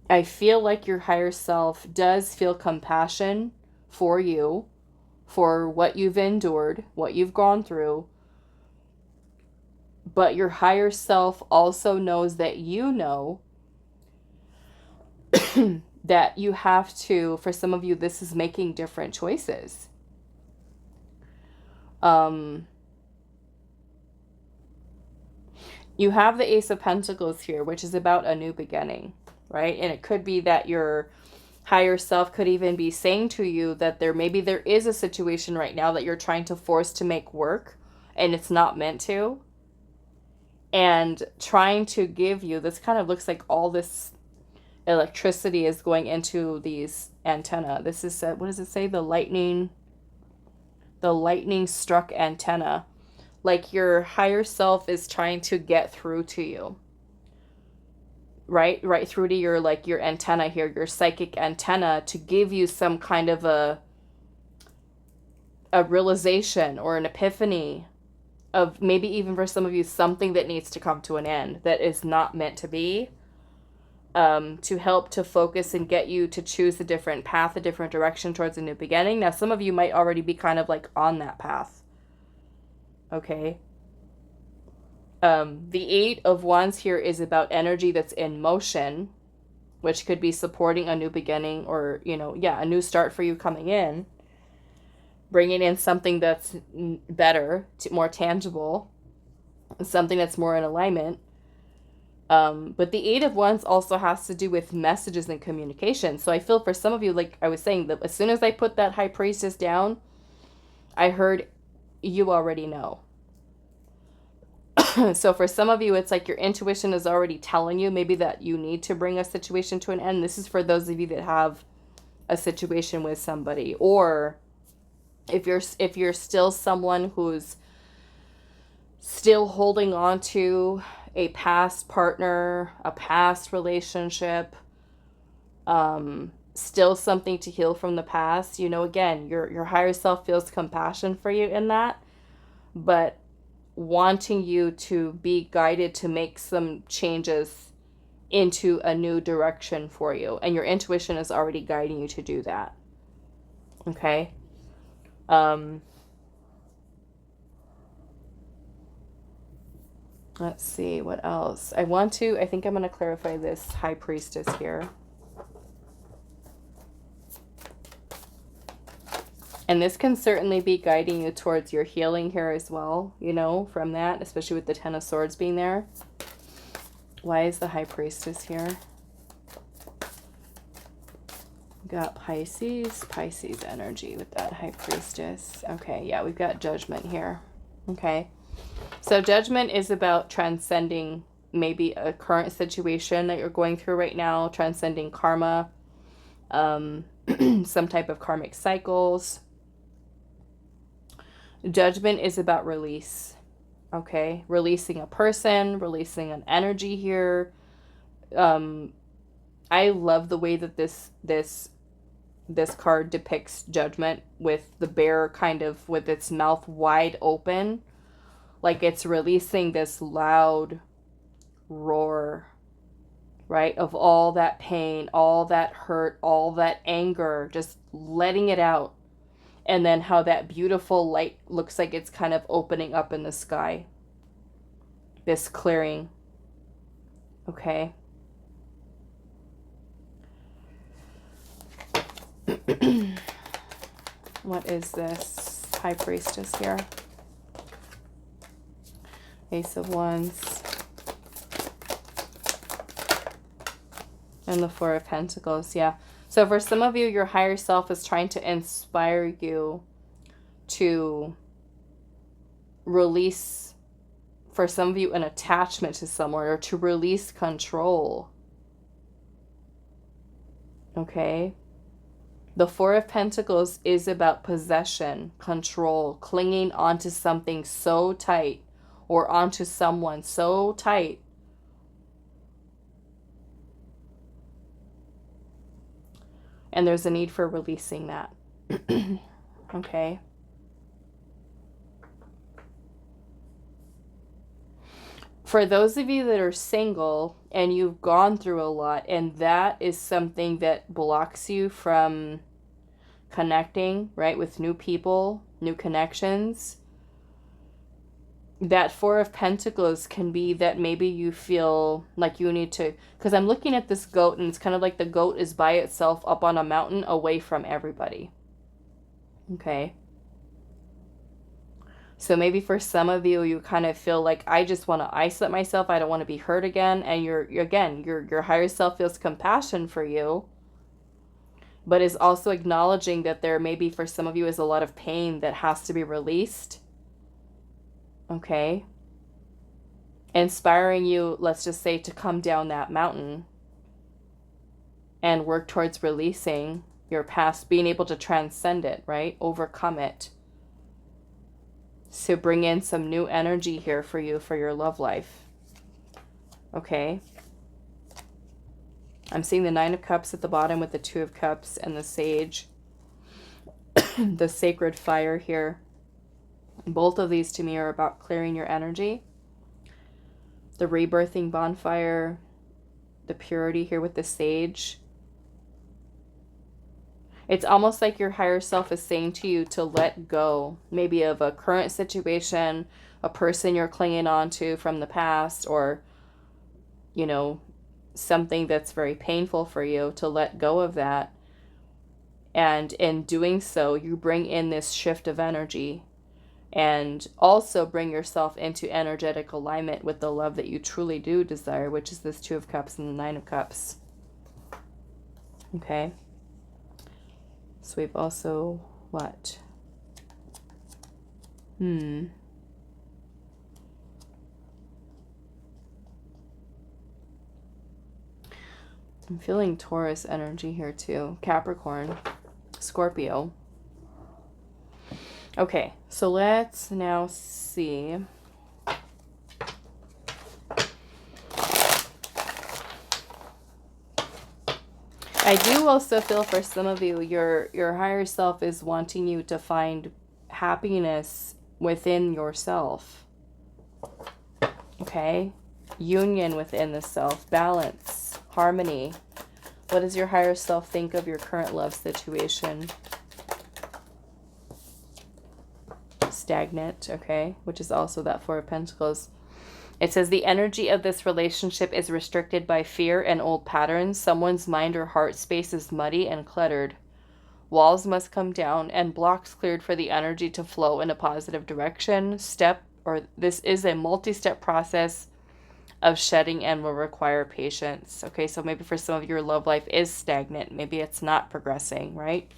I feel like your higher self does feel compassion for you, for what you've endured, what you've gone through. But your higher self also knows that you know that you have to, for some of you, this is making different choices. You have the Ace of Pentacles here, which is about a new beginning, right? And it could be that your higher self could even be saying to you that maybe there is a situation right now that you're trying to force to make work and it's not meant to. And trying to give you, this kind of looks like all this electricity is going into these antenna. This is, what does it say? The lightning struck antenna. Like your higher self is trying to get through to you. Right through to your, like, your antenna here, your psychic antenna, to give you some kind of a realization or an epiphany of, maybe even for some of you, something that needs to come to an end, that is not meant to be, to help to focus and get you to choose a different path, a different direction towards a new beginning. Now, some of you might already be kind of like on that path. Okay. The Eight of Wands here is about energy that's in motion, which could be supporting a new beginning, or, you know, yeah, a new start for you coming in, bringing in something that's better, more tangible, something that's more in alignment. But the Eight of Wands also has to do with messages and communication. So I feel for some of you, like I was saying, that as soon as I put that High Priestess down, I heard, you already know. So for some of you, it's like your intuition is already telling you maybe that you need to bring a situation to an end. This is for those of you that have a situation with somebody, or if you're still someone who's still holding on to a past partner, a past relationship, still something to heal from the past. You know, again, your higher self feels compassion for you in that, but wanting you to be guided to make some changes into a new direction for you. And your intuition is already guiding you to do that. Okay? Let's see, what else? I think I'm going to clarify this High Priestess here. And this can certainly be guiding you towards your healing here as well, you know, from that, especially with the Ten of Swords being there. Why is the High Priestess here? Got Pisces energy with that High Priestess. Okay, yeah, we've got Judgment here. Okay, so Judgment is about transcending maybe a current situation that you're going through right now, transcending karma, some type of karmic cycles. Judgment is about release, okay? Releasing a person, releasing an energy here. I love the way that this card depicts Judgment, with the bear kind of with its mouth wide open, like it's releasing this loud roar, right? Of all that pain, all that hurt, all that anger, just letting it out. And then how that beautiful light looks like it's kind of opening up in the sky. This clearing. Okay. What is this High Priestess here? Ace of Wands. And the Four of Pentacles, yeah. So for some of you, your higher self is trying to inspire you to release, for some of you, an attachment to someone, or to release control. Okay? The Four of Pentacles is about possession, control, clinging onto something so tight, or onto someone so tight And there's a need for releasing that. Okay. For those of you that are single and you've gone through a lot, and that is something that blocks you from connecting, right, with new people, new connections, that Four of Pentacles can be that maybe you feel like you need to, because I'm looking at this goat and it's kind of like the goat is by itself up on a mountain away from everybody. Okay. So maybe for some of you, you kind of feel like, I just want to isolate myself. I don't want to be hurt again. And your higher self feels compassion for you, but is also acknowledging that there maybe for some of you is a lot of pain that has to be released. Okay. Inspiring you, let's just say, to come down that mountain and work towards releasing your past, being able to transcend it, right? Overcome it. So bring in some new energy here for you, for your love life. Okay. I'm seeing the Nine of Cups at the bottom with the Two of Cups and the Sage. The sacred fire here. Both of these to me are about clearing your energy. The rebirthing bonfire. The purity here with the Sage. It's almost like your higher self is saying to you to let go, maybe of a current situation, a person you're clinging on to from the past, or, you know, something that's very painful for you, to let go of that. And in doing so, you bring in this shift of energy and also bring yourself into energetic alignment with the love that you truly do desire, which is this Two of Cups and the Nine of Cups. Okay. So we've also, what? I'm feeling Taurus energy here too. Capricorn, Scorpio. Okay, so let's now see. I do also feel for some of you, your higher self is wanting you to find happiness within yourself. Okay? Union within the self, balance, harmony. What does your higher self think of your current love situation? Stagnant, okay? Which is also that Four of Pentacles. It says the energy of this relationship is restricted by fear and old patterns. Someone's mind or heart space is muddy and cluttered. Walls must come down and blocks cleared for the energy to flow in a positive direction. This is a multi-step process of shedding and will require patience. Okay, so maybe for some of your love life is stagnant. Maybe it's not progressing, right?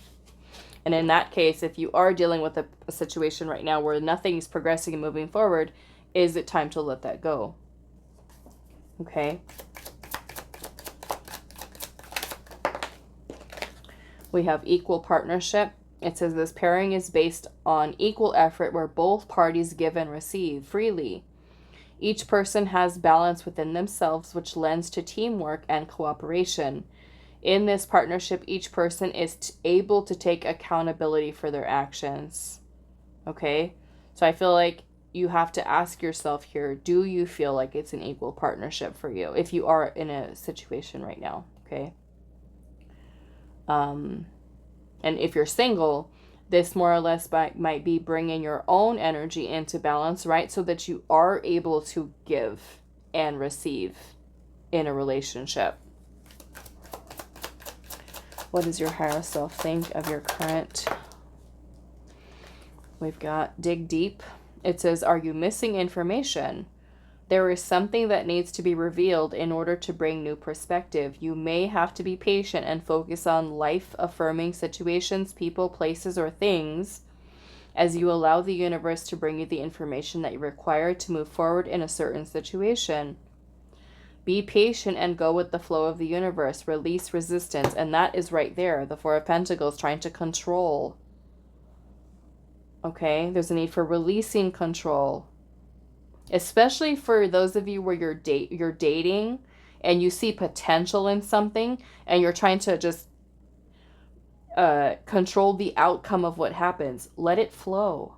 And in that case, if you are dealing with a situation right now where nothing's progressing and moving forward, is it time to let that go? Okay. We have equal partnership. It says this pairing is based on equal effort where both parties give and receive freely. Each person has balance within themselves, which lends to teamwork and cooperation. In this partnership, each person is able to take accountability for their actions. Okay? So I feel like you have to ask yourself here, do you feel like it's an equal partnership for you if you are in a situation right now? Okay. And if you're single, this more or less might be bringing your own energy into balance, right? So that you are able to give and receive in a relationship. What does your higher self think of your current? We've got dig deep. It says, are you missing information? There is something that needs to be revealed in order to bring new perspective. You may have to be patient and focus on life-affirming situations, people, places, or things as you allow the universe to bring you the information that you require to move forward in a certain situation. Be patient and go with the flow of the universe. Release resistance. And that is right there. The Four of Pentacles trying to control. Okay, there's a need for releasing control. Especially for those of you where you're dating and you see potential in something and you're trying to just control the outcome of what happens. Let it flow.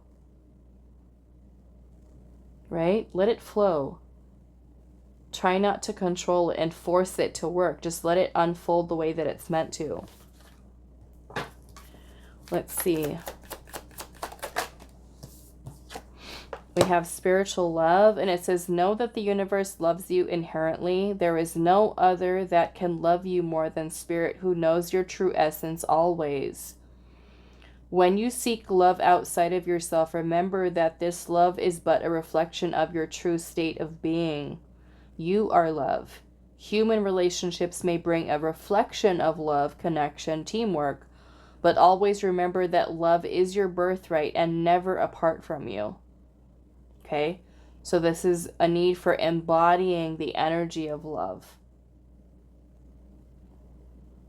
Right? Let it flow. Try not to control it and force it to work. Just let it unfold the way that it's meant to. Let's see. We have spiritual love, and it says, know that the universe loves you inherently. There is no other that can love you more than Spirit, who knows your true essence always. When you seek love outside of yourself, remember that this love is but a reflection of your true state of being. You are love. Human relationships may bring a reflection of love, connection, teamwork, but always remember that love is your birthright and never apart from you. Okay? So this is a need for embodying the energy of love.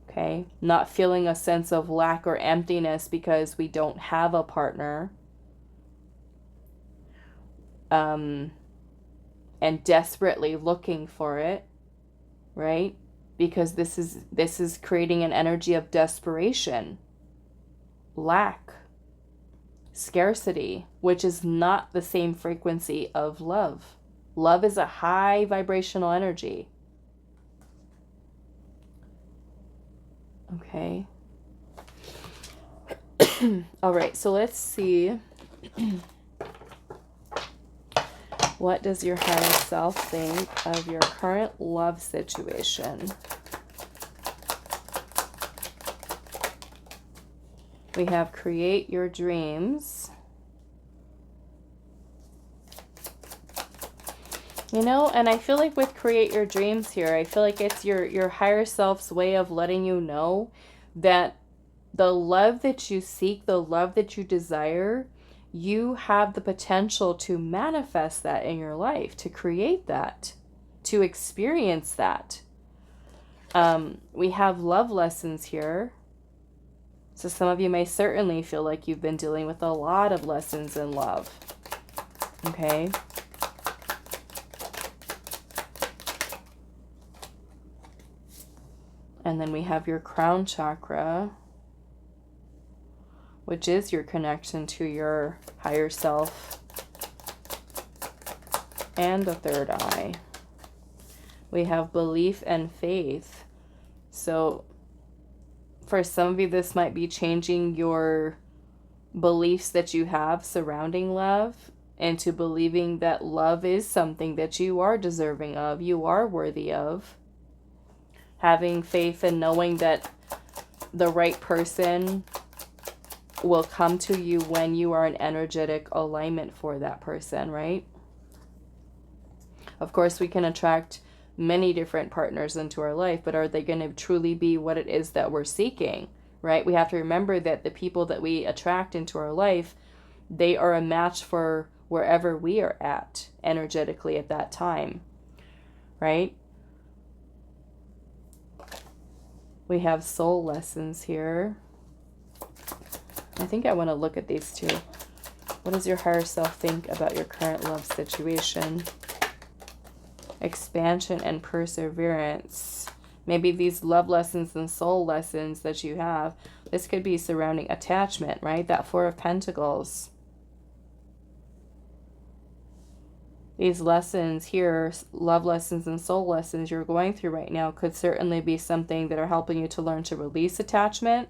Okay? Not feeling a sense of lack or emptiness because we don't have a partner. And desperately looking for it, right? Because this is creating an energy of desperation, lack, scarcity, which is not the same frequency of love. Love is a high vibrational energy. Okay. All right, so let's see. What does your higher self think of your current love situation? We have create your dreams. You know, and I feel like with create your dreams here, I feel like it's your higher self's way of letting you know that the love that you seek, the love that you desire, you have the potential to manifest that in your life, to create that, to experience that. We have love lessons here. So some of you may certainly feel like you've been dealing with a lot of lessons in love. Okay. And then we have your crown chakra, which is your connection to your higher self, and the third eye. We have belief and faith. So for some of you, this might be changing your beliefs that you have surrounding love into believing that love is something that you are deserving of, you are worthy of. Having faith and knowing that the right person will come to you when you are in energetic alignment for that person, right? Of course, we can attract many different partners into our life, but are they going to truly be what it is that we're seeking, right? We have to remember that the people that we attract into our life, they are a match for wherever we are at energetically at that time, right? We have soul lessons here. I think I want to look at these two. What does your higher self think about your current love situation? Expansion and perseverance. Maybe these love lessons and soul lessons that you have, this could be surrounding attachment, right? That Four of Pentacles. These lessons here, love lessons and soul lessons you're going through right now could certainly be something that are helping you to learn to release attachment,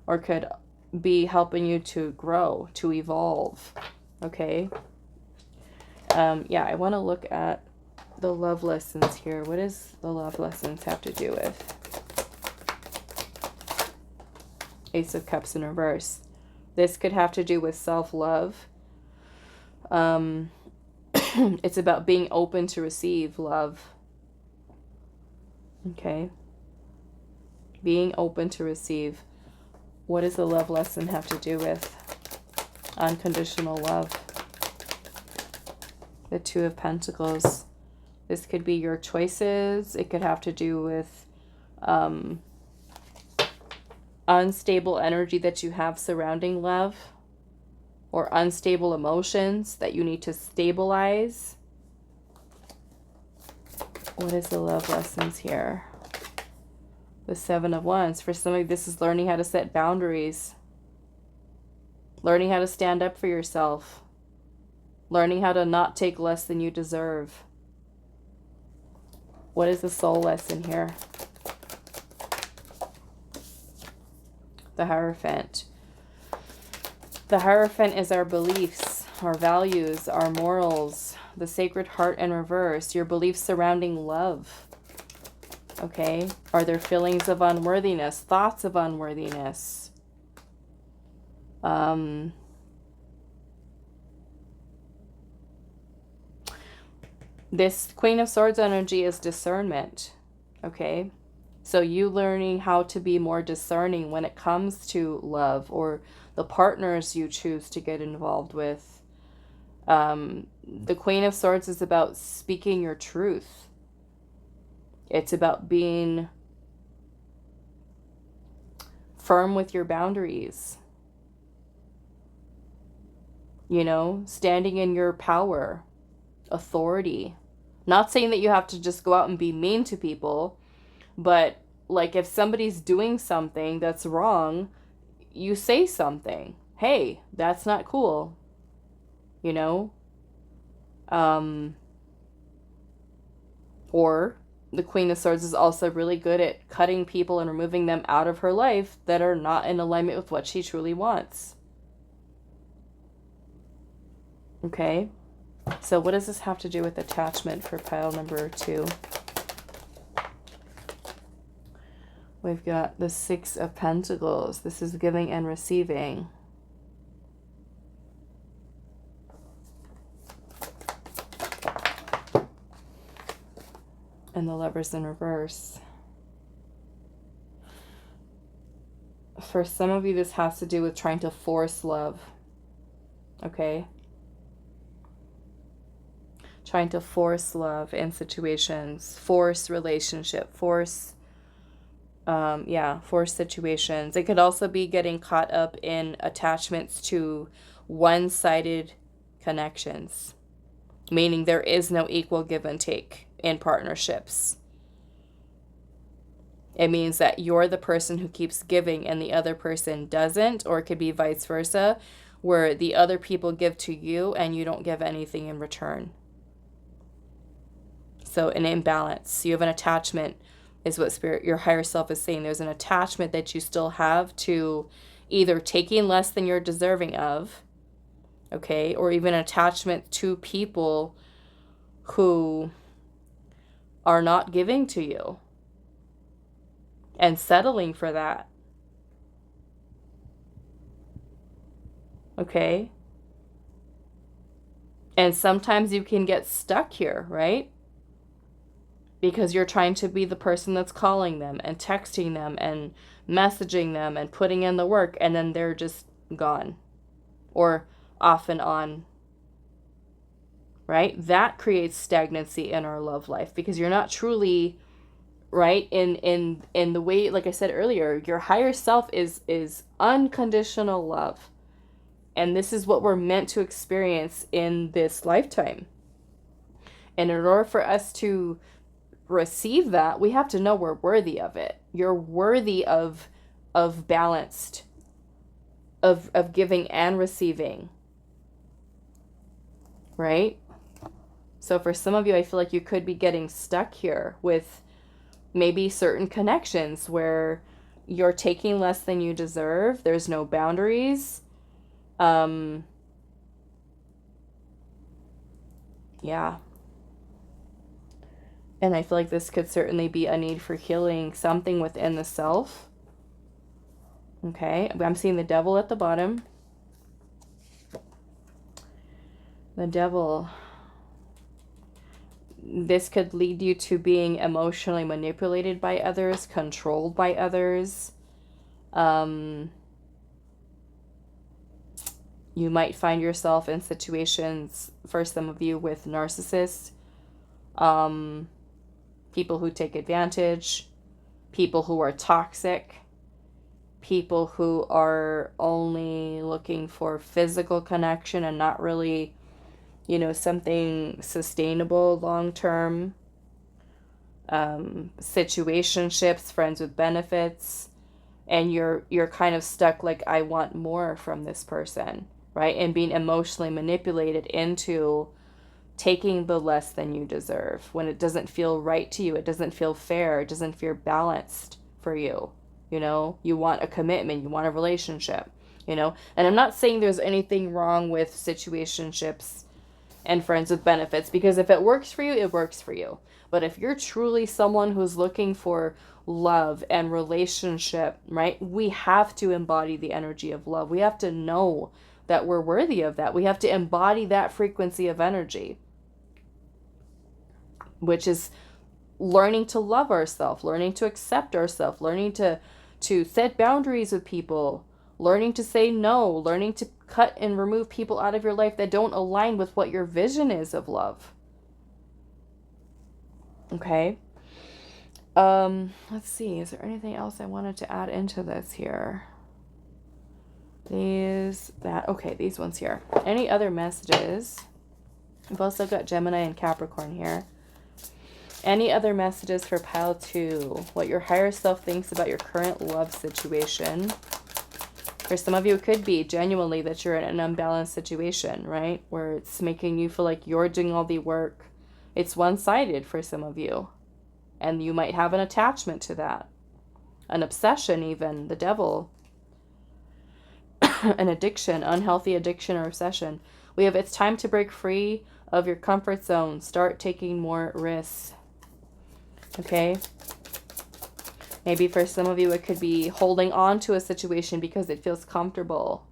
or could be helping you to grow, to evolve. Okay. Yeah, I want to look at the love lessons here. What does the love lessons have to do with? Ace of Cups in reverse. This could have to do with self-love. It's about being open to receive love. Okay. Being open to receive. What does the love lesson have to do with? Unconditional love. The Two of Pentacles. This could be your choices. It could have to do with unstable energy that you have surrounding love, or unstable emotions that you need to stabilize. What is the love lessons here? The Seven of Wands. For some of you, this is learning how to set boundaries. Learning how to stand up for yourself. Learning how to not take less than you deserve. What is the soul lesson here? The Hierophant. The Hierophant is our beliefs, our values, our morals, the Sacred Heart in reverse, your beliefs surrounding love. Okay? Are there feelings of unworthiness, thoughts of unworthiness? This Queen of Swords energy is discernment. Okay? So you learning how to be more discerning when it comes to love or the partners you choose to get involved with. The Queen of Swords is about speaking your truth. It's about being firm with your boundaries. You know, standing in your power, authority. Not saying that you have to just go out and be mean to people, but like if somebody's doing something that's wrong, you say something. Hey, that's not cool. You know? Or the Queen of Swords is also really good at cutting people and removing them out of her life that are not in alignment with what she truly wants. Okay? So what does this have to do with attachment for pile number 2? We've got the Six of Pentacles. This is giving and receiving. And the Lovers in reverse. For some of you, this has to do with trying to force love. Okay? Trying to force love in situations. Force relationship. Force situations. It could also be getting caught up in attachments to one-sided connections, meaning there is no equal give and take in partnerships. It means that you're the person who keeps giving and the other person doesn't, or it could be vice versa, where the other people give to you and you don't give anything in return. So an imbalance. You have an attachment, is what spirit, your higher self is saying. There's an attachment that you still have to either taking less than you're deserving of, okay, or even attachment to people who are not giving to you and settling for that. Okay? And sometimes you can get stuck here, right? Because you're trying to be the person that's calling them and texting them and messaging them and putting in the work, and then they're just gone or off and on, right? That creates stagnancy in our love life because you're not truly, right, in the way, like I said earlier, your higher self is unconditional love. And this is what we're meant to experience in this lifetime. And in order for us to receive that, we have to know we're worthy of it. You're worthy of balanced, of giving and receiving, right? So for some of you, I feel like you could be getting stuck here with maybe certain connections where you're taking less than you deserve. There's no boundaries. Yeah. And I feel like this could certainly be a need for healing something within the self. Okay, I'm seeing the Devil at the bottom. The Devil. This could lead you to being emotionally manipulated by others, controlled by others. You might find yourself in situations, for some of you, with narcissists. People who take advantage, people who are toxic, people who are only looking for physical connection and not really, you know, something sustainable long term. situationships, friends with benefits, and you're kind of stuck like, I want more from this person, right? And being emotionally manipulated into taking the less than you deserve when it doesn't feel right to you. It doesn't feel fair. It doesn't feel balanced for you. You know, you want a commitment, you want a relationship, you know. And I'm not saying there's anything wrong with situationships and friends with benefits, because if it works for you, it works for you. But if you're truly someone who's looking for love and relationship, right, we have to embody the energy of love. We have to know that we're worthy of that. We have to embody that frequency of energy, which is learning to love ourselves, learning to accept ourselves, learning to set boundaries with people, learning to say no, learning to cut and remove people out of your life that don't align with what your vision is of love. Okay. Let's see. Is there anything else I wanted to add into this here? Okay, these ones here. Any other messages? I've also got Gemini and Capricorn here. Any other messages for pile 2? What your higher self thinks about your current love situation. For some of you, it could be genuinely that you're in an unbalanced situation, right? Where it's making you feel like you're doing all the work. It's one-sided for some of you. And you might have an attachment to that. An obsession even, the devil. An addiction, unhealthy addiction or obsession. We have, it's time to break free of your comfort zone. Start taking more risks. Okay? Maybe for some of you, it could be holding on to a situation because it feels comfortable.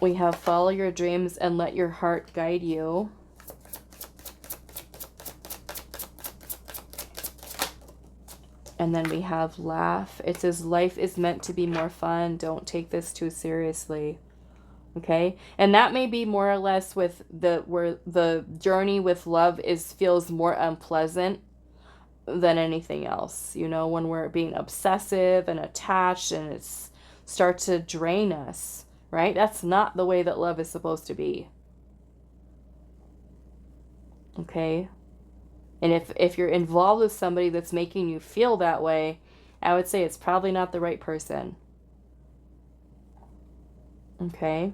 We have follow your dreams and let your heart guide you. And then we have laugh. It says life is meant to be more fun. Don't take this too seriously. Okay? And that may be more or less with where the journey with love feels more unpleasant than anything else. You know, when we're being obsessive and attached and it starts to drain us, right? That's not the way that love is supposed to be. Okay? And if you're involved with somebody that's making you feel that way, I would say it's probably not the right person. Okay?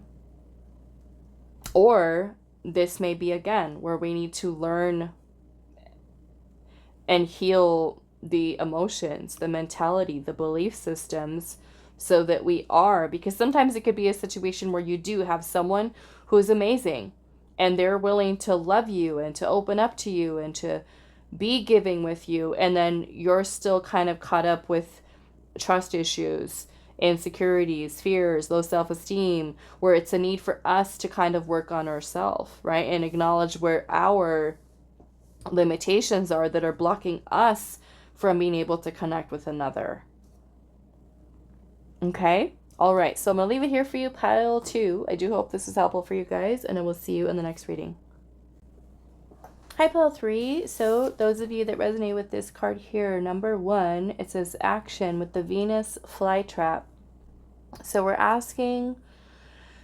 Or this may be, again, where we need to learn and heal the emotions, the mentality, the belief systems, so that we are, because sometimes it could be a situation where you do have someone who's amazing and they're willing to love you and to open up to you and to be giving with you, and then you're still kind of caught up with trust issues, insecurities, fears, low self-esteem, where it's a need for us to kind of work on ourselves, right? And acknowledge where our limitations are that are blocking us from being able to connect with another. Okay? All right. So I'm going to leave it here for you, pile 2. I do hope this is helpful for you guys, and I will see you in the next reading. Hi, pile 3. So those of you that resonate with this card here, number 1, it says action with the Venus flytrap. So we're asking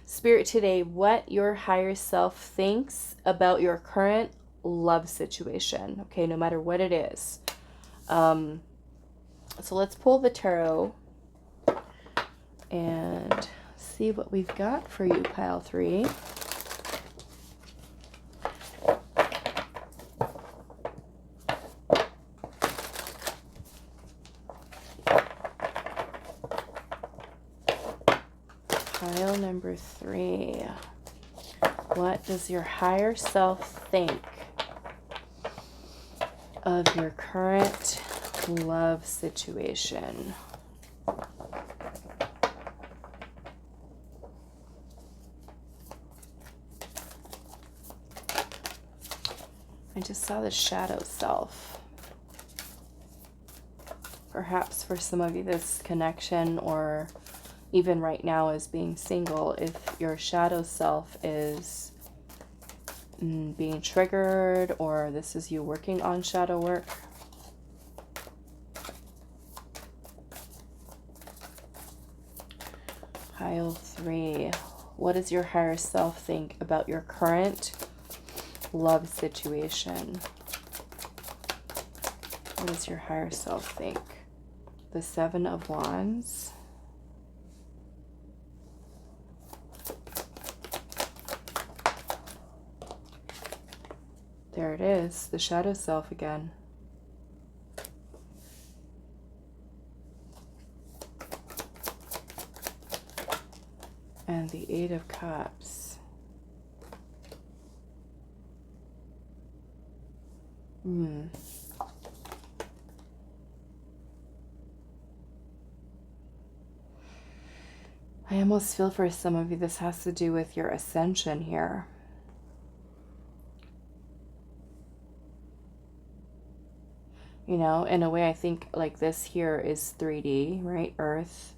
Spirit today what your higher self thinks about your current love situation. Okay, no matter what it is. So let's pull the tarot and see what we've got for you, pile 3. Pile number 3. What does your higher self think of your current love situation? I just saw the shadow self. Perhaps for some of you this connection, or even right now as being single, if your shadow self is being triggered, or this is you working on shadow work. Pile 3. What does your higher self think about your current love situation? What does your higher self think? The Seven of Wands. There it is, the shadow self again. And the Eight of Cups. I almost feel for some of you this has to do with your ascension here. You know, in a way, I think like this here is 3D, right? Earth.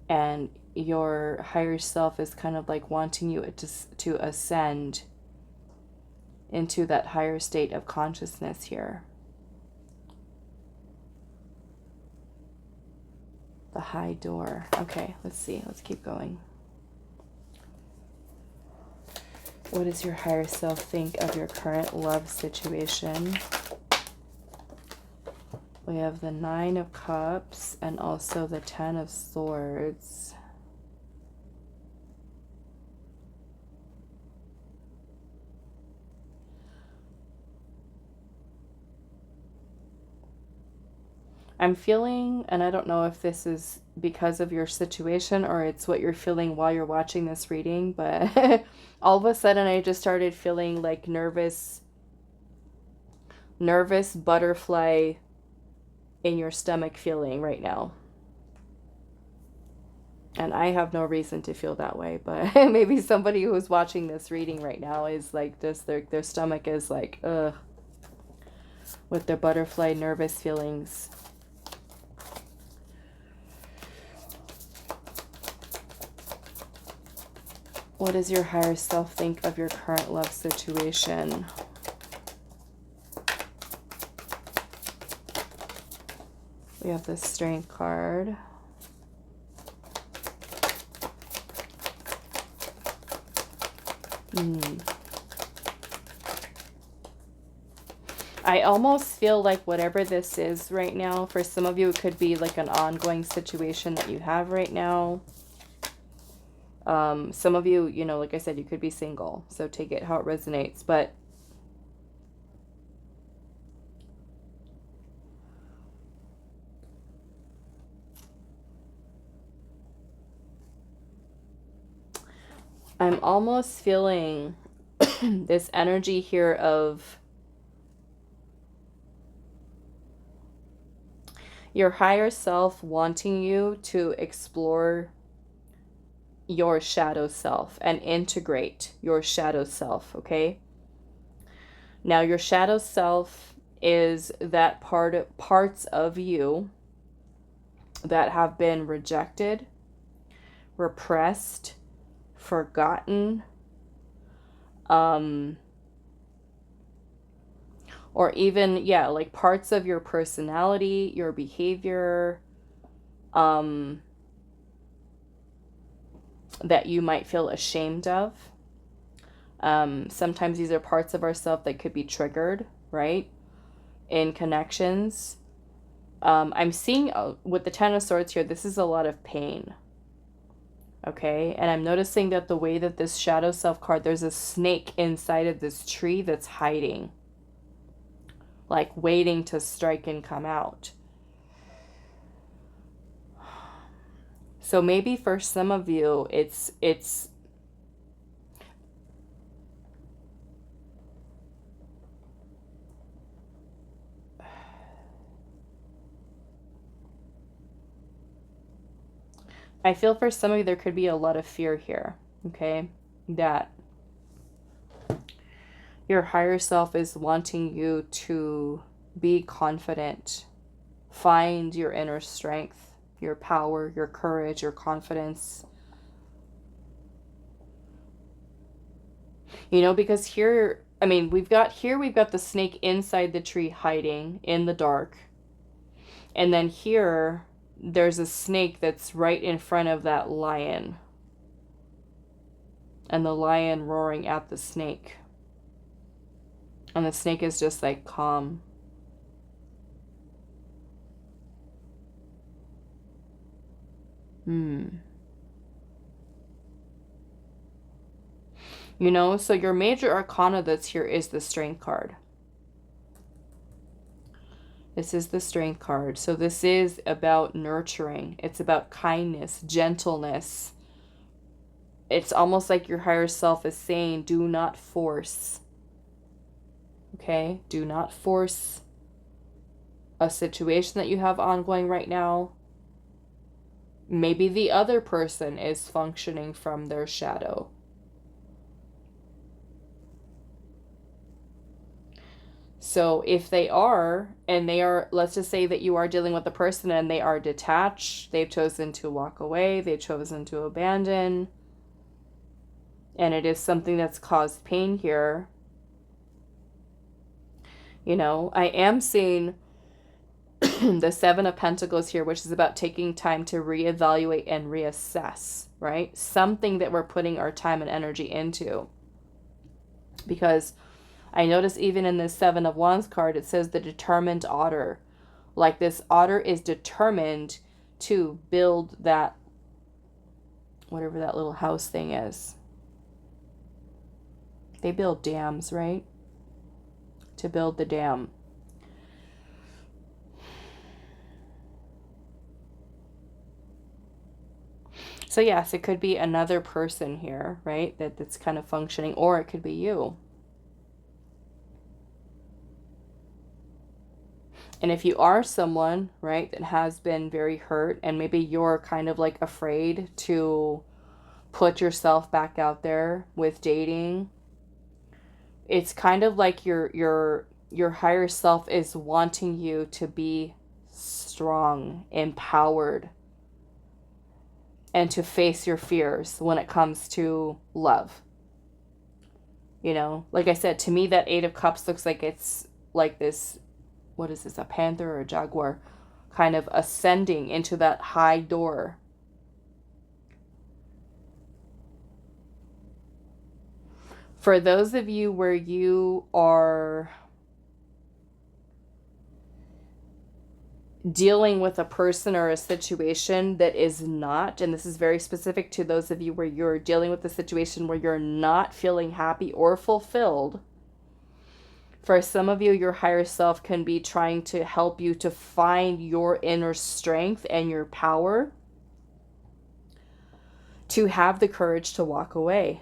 And your higher self is kind of like wanting you to ascend into that higher state of consciousness here. The High Door. Okay, let's see. Let's keep going. What does your higher self think of your current love situation? We have the Nine of Cups and also the Ten of Swords. I'm feeling, and I don't know if this is because of your situation or it's what you're feeling while you're watching this reading, but all of a sudden I just started feeling like nervous butterfly in your stomach feeling right now. And I have no reason to feel that way, but maybe somebody who's watching this reading right now is like this, their stomach is like, ugh, with their butterfly nervous feelings. What does your higher self think of your current love situation? We have the Strength card. I almost feel like whatever this is right now, for some of you, it could be like an ongoing situation that you have right now. Some of you, you know, like I said, you could be single, so take it how it resonates, but I'm almost feeling this energy here of your higher self wanting you to explore your shadow self and integrate your shadow self, okay? Now, your shadow self is that parts of you that have been rejected, repressed, forgotten, or even, yeah, like parts of your personality, your behavior, that you might feel ashamed of. Sometimes these are parts of ourselves that could be triggered, right, in connections. I'm seeing with the Ten of Swords here, this is a lot of pain. Okay, and I'm noticing that the way that this shadow self card, there's a snake inside of this tree that's hiding, like waiting to strike and come out. So maybe for some of you, it's I feel for some of you there could be a lot of fear here, okay? That your higher self is wanting you to be confident, find your inner strength, your power, your courage, your confidence. You know, because here, I mean, we've got the snake inside the tree hiding in the dark. And then here, there's a snake that's right in front of that lion. and the lion roaring at the snake. And the snake is just like calm. You know, so your major arcana that's here is the Strength card. This is the Strength card. So this is about nurturing. It's about kindness, gentleness. It's almost like your higher self is saying, do not force. Okay? Do not force a situation that you have ongoing right now. Maybe the other person is functioning from their shadow. So if they are, and they are, let's just say that you are dealing with a person and they are detached, they've chosen to walk away, they've chosen to abandon, and it is something that's caused pain here. You know, I am seeing the Seven of Pentacles here, which is about taking time to reevaluate and reassess, right? Something that we're putting our time and energy into. Because I notice even in this Seven of Wands card, it says the determined otter. Like this otter is determined to build that, whatever that little house thing is. They build dams, right? To build the dam. So yes, it could be another person here, right? That's kind of functioning, or it could be you. And if you are someone, right, that has been very hurt, and maybe you're kind of like afraid to put yourself back out there with dating, it's kind of like your higher self is wanting you to be strong, empowered, and to face your fears when it comes to love. You know, like I said, to me that Eight of Cups looks like it's like this, what is this, a panther or a jaguar, kind of ascending into that high door. For those of you where you are dealing with a person or a situation that is not, and this is very specific to those of you where you're dealing with a situation where you're not feeling happy or fulfilled, for some of you, your higher self can be trying to help you to find your inner strength and your power to have the courage to walk away.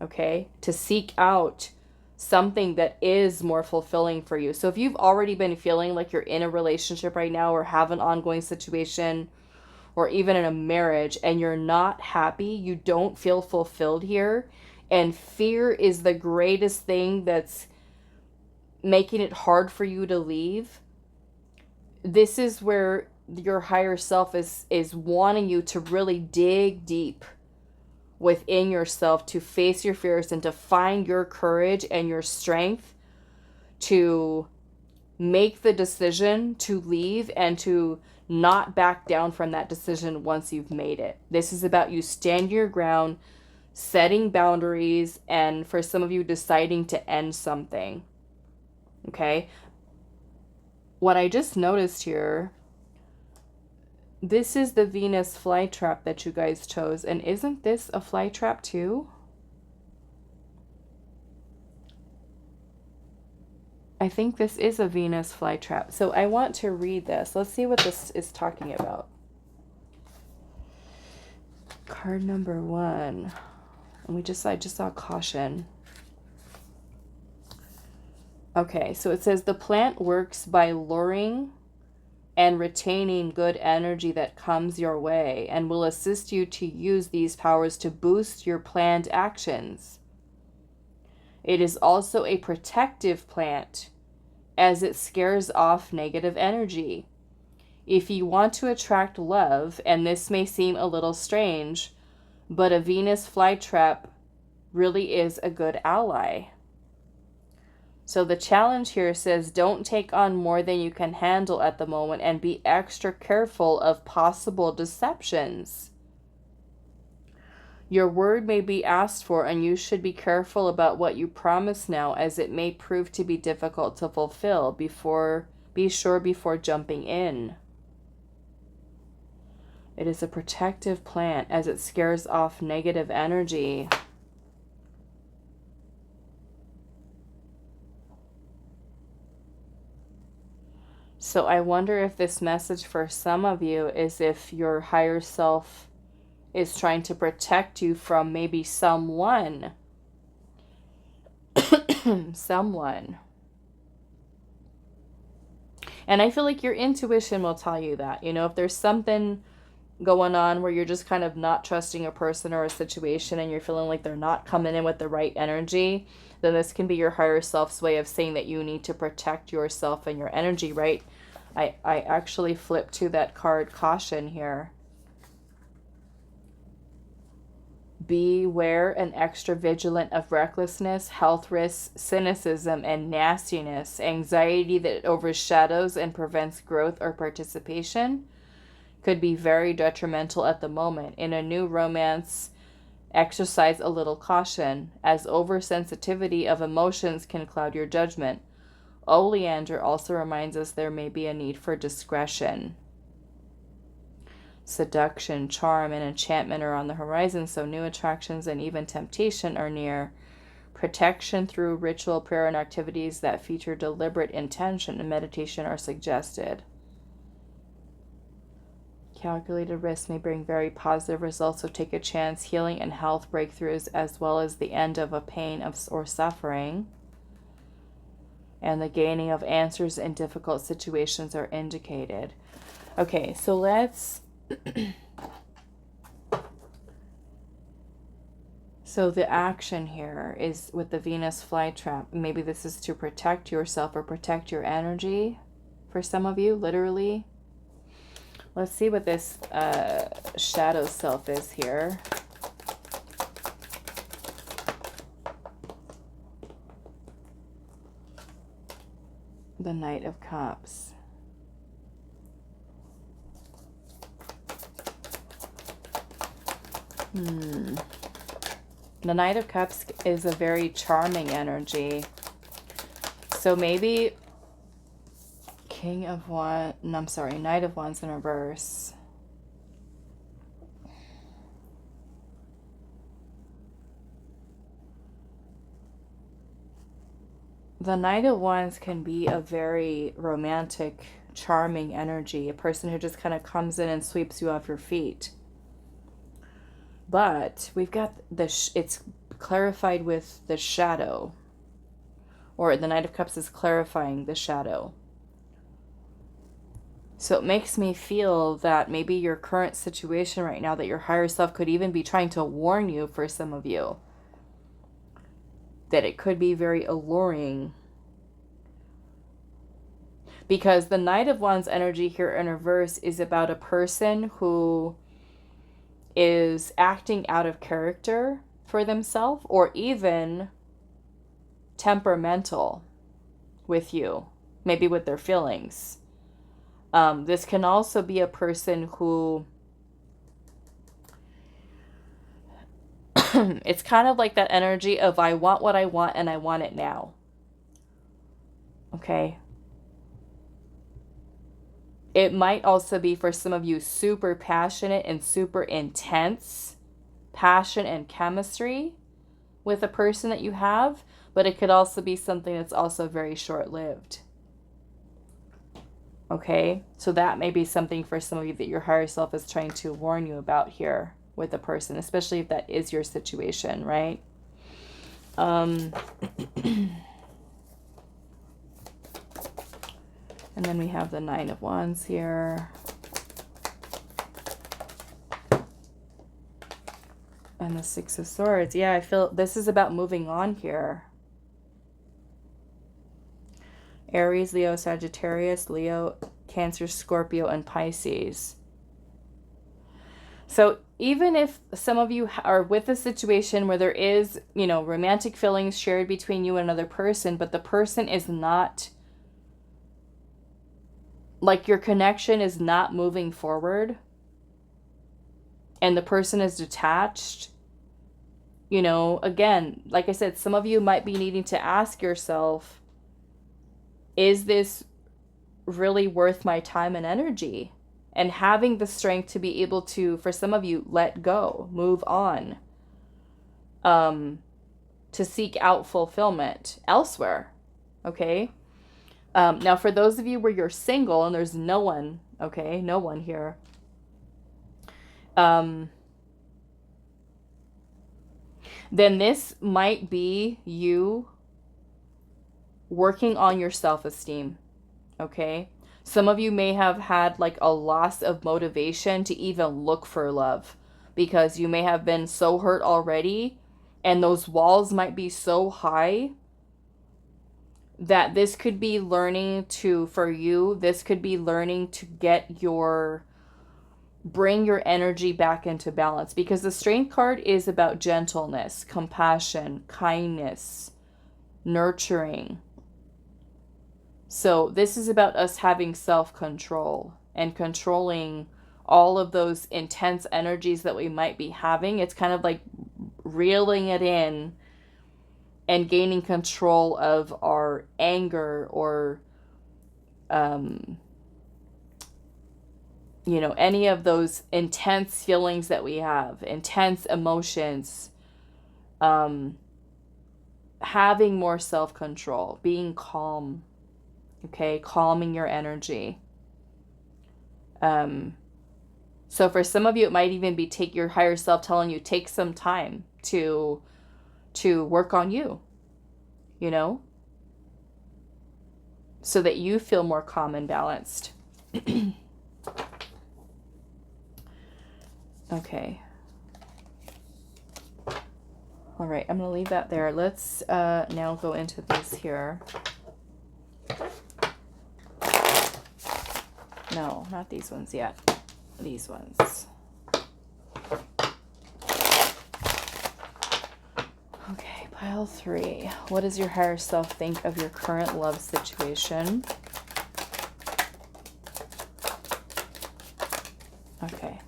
Okay? To seek out something that is more fulfilling for you. So if you've already been feeling like you're in a relationship right now or have an ongoing situation or even in a marriage and you're not happy, you don't feel fulfilled here, and fear is the greatest thing that's making it hard for you to leave, this is where your higher self is wanting you to really dig deep within yourself, to face your fears and to find your courage and your strength to make the decision to leave and to not back down from that decision once you've made it. This is about you standing your ground, setting boundaries, and for some of you deciding to end something. Okay? What I just noticed here, this is the Venus flytrap that you guys chose. And isn't this a flytrap too? I think this is a Venus flytrap. So I want to read this. Let's see what this is talking about. Card number 1. And I just saw caution. Okay, so it says the plant works by luring and retaining good energy that comes your way and will assist you to use these powers to boost your planned actions. It is also a protective plant as it scares off negative energy. If you want to attract love, and this may seem a little strange, but a Venus flytrap really is a good ally. So the challenge here says don't take on more than you can handle at the moment and be extra careful of possible deceptions. Your word may be asked for, and you should be careful about what you promise now, as it may prove to be difficult to fulfill. Be sure before jumping in. It is a protective plant as it scares off negative energy. So I wonder if this message for some of you is if your higher self is trying to protect you from maybe someone. Someone. And I feel like your intuition will tell you that. You know, if there's something going on where you're just kind of not trusting a person or a situation and you're feeling like they're not coming in with the right energy, then this can be your higher self's way of saying that you need to protect yourself and your energy, right? I actually flipped to that card caution here. Beware and extra vigilant of recklessness, health risks, cynicism, and nastiness, anxiety that overshadows and prevents growth or participation. Could be very detrimental at the moment. In a new romance, exercise a little caution, as oversensitivity of emotions can cloud your judgment. Oleander also reminds us there may be a need for discretion. Seduction, charm, and enchantment are on the horizon, so new attractions and even temptation are near. Protection through ritual, prayer, and activities that feature deliberate intention and meditation are suggested. Calculated risk may bring very positive results, so take a chance. Healing and health breakthroughs, as well as the end of a pain or suffering, and the gaining of answers in difficult situations are indicated. Okay, so let's... So the action here is with the Venus flytrap. Maybe this is to protect yourself or protect your energy for some of you, literally. Let's see what this shadow self is here. The Knight of Cups. The Knight of Cups is a very charming energy. So maybe King of Wands, no, I'm sorry, Knight of Wands in reverse. The Knight of Wands can be a very romantic, charming energy. A person who just kind of comes in and sweeps you off your feet. But we've got it's clarified with the shadow. Or the Knight of Cups is clarifying the shadow. So it makes me feel that maybe your current situation right now, that your higher self could even be trying to warn you for some of you. That it could be very alluring. Because the Knight of Wands energy here in reverse is about a person who is acting out of character for themselves, or even temperamental with you, maybe with their feelings. This can also be a person who it's kind of like that energy of I want what I want and I want it now. Okay. It might also be for some of you super passionate and super intense passion and chemistry with a person that you have, but it could also be something that's also very short-lived. Okay, so that may be something for some of you that your higher self is trying to warn you about here with a person, especially if that is your situation, right? And then we have the Nine of Wands here. And the Six of Swords. Yeah, I feel this is about moving on here. Aries, Leo, Sagittarius, Leo, Cancer, Scorpio, and Pisces. So even if some of you are with a situation where there is, you know, romantic feelings shared between you and another person, but the person is not, like your connection is not moving forward, and the person is detached, You know, again, like I said, some of you might be needing to ask yourself, is this really worth my time and energy? And having the strength to be able to, for some of you, let go, move on, to seek out fulfillment elsewhere. Okay. Now, for those of you where you're single and there's no one, okay, no one here, then this might be you working on your self-esteem, okay? Some of you may have had like a loss of motivation to even look for love because you may have been so hurt already, and those walls might be so high that this could be learning to, for you, this could be learning to bring your energy back into balance, because the Strength card is about gentleness, compassion, kindness, nurturing. So this is about us having self-control and controlling all of those intense energies that we might be having. It's kind of like reeling it in and gaining control of our anger or, you know, any of those intense feelings that we have, intense emotions, having more self-control, being calm, okay, calming your energy. So for some of you, it might even be your higher self telling you, take some time to work on you, you know, so that you feel more calm and balanced. Okay. All right, I'm going to leave that there. Let's now go into this here. No, not these ones yet. These ones. Okay, pile 3. What does your higher self think of your current love situation? Okay.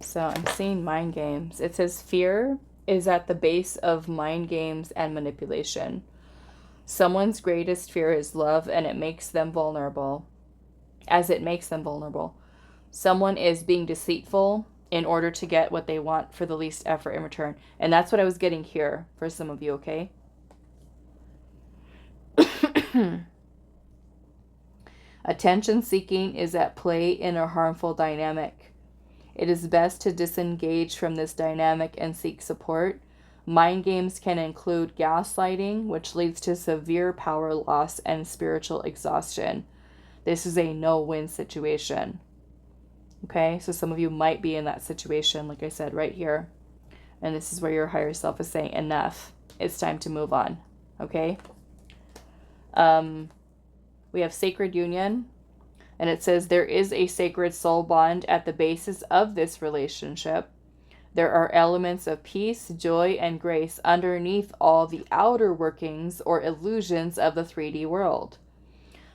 So I'm seeing mind games. It says fear is at the base of mind games and manipulation. Someone's greatest fear is love, and it makes them vulnerable. As it makes them vulnerable. Someone is being deceitful in order to get what they want for the least effort in return. And that's what I was getting here for some of you, okay? Attention seeking is at play in a harmful dynamic. It is best to disengage from this dynamic and seek support. Mind games can include gaslighting, which leads to severe power loss and spiritual exhaustion. This is a no-win situation. Okay, so some of you might be in that situation, like I said, right here. And this is where your higher self is saying, enough. It's time to move on. Okay? We have sacred union. And it says, there is a sacred soul bond at the basis of this relationship. There are elements of peace, joy, and grace underneath all the outer workings or illusions of the 3D world.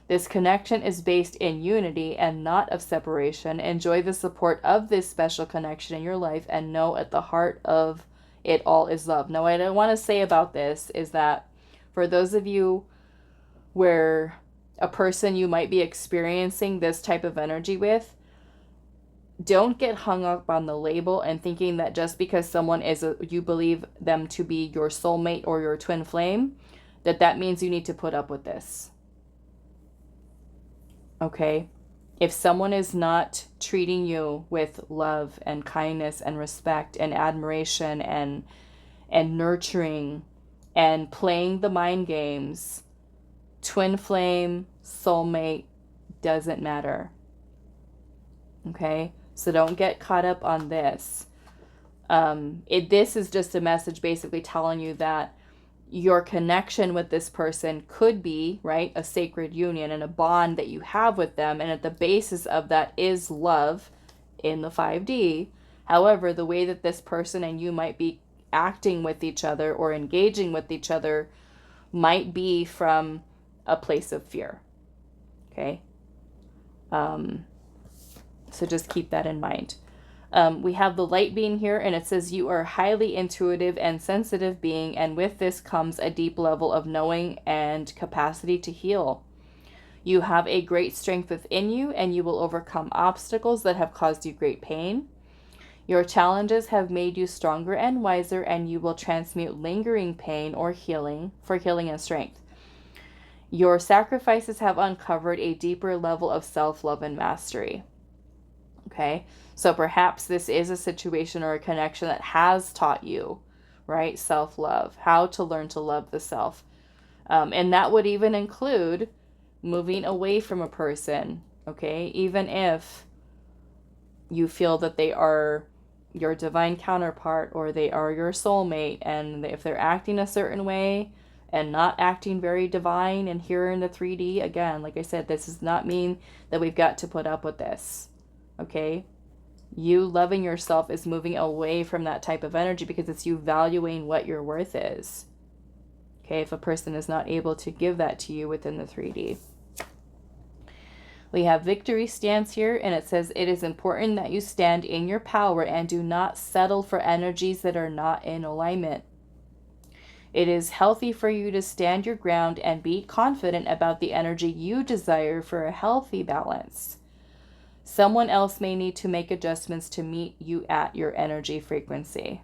This connection is based in unity and not of separation. Enjoy the support of this special connection in your life and know at the heart of it all is love. Now, what I want to say about this is that for those of you where a person you might be experiencing this type of energy with, don't get hung up on the label and thinking that just because someone you believe them to be your soulmate or your twin flame, that means you need to put up with this. Okay? If someone is not treating you with love and kindness and respect and admiration and nurturing and playing the mind games, twin flame, soulmate, doesn't matter. Okay? So don't get caught up on this. This is just a message basically telling you that your connection with this person could be, right, a sacred union and a bond that you have with them. And at the basis of that is love in the 5D. However, the way that this person and you might be acting with each other or engaging with each other might be from a place of fear. Okay? So just keep that in mind. We have the light being here, and it says you are a highly intuitive and sensitive being, and with this comes a deep level of knowing and capacity to heal. You have a great strength within you, and you will overcome obstacles that have caused you great pain. Your challenges have made you stronger and wiser, and you will transmute lingering pain or healing for healing and strength. Your sacrifices have uncovered a deeper level of self-love and mastery. Okay, so perhaps this is a situation or a connection that has taught you, right, self-love, how to learn to love the self. And that would even include moving away from a person, okay, even if you feel that they are your divine counterpart or they are your soulmate, and if they're acting a certain way and not acting very divine and here in the 3D, again, like I said, this does not mean that we've got to put up with this. Okay, you loving yourself is moving away from that type of energy because it's you valuing what your worth is. Okay, if a person is not able to give that to you within the 3D. We have victory stance here, and it says it is important that you stand in your power and do not settle for energies that are not in alignment. It is healthy for you to stand your ground and be confident about the energy you desire for a healthy balance. Someone else may need to make adjustments to meet you at your energy frequency.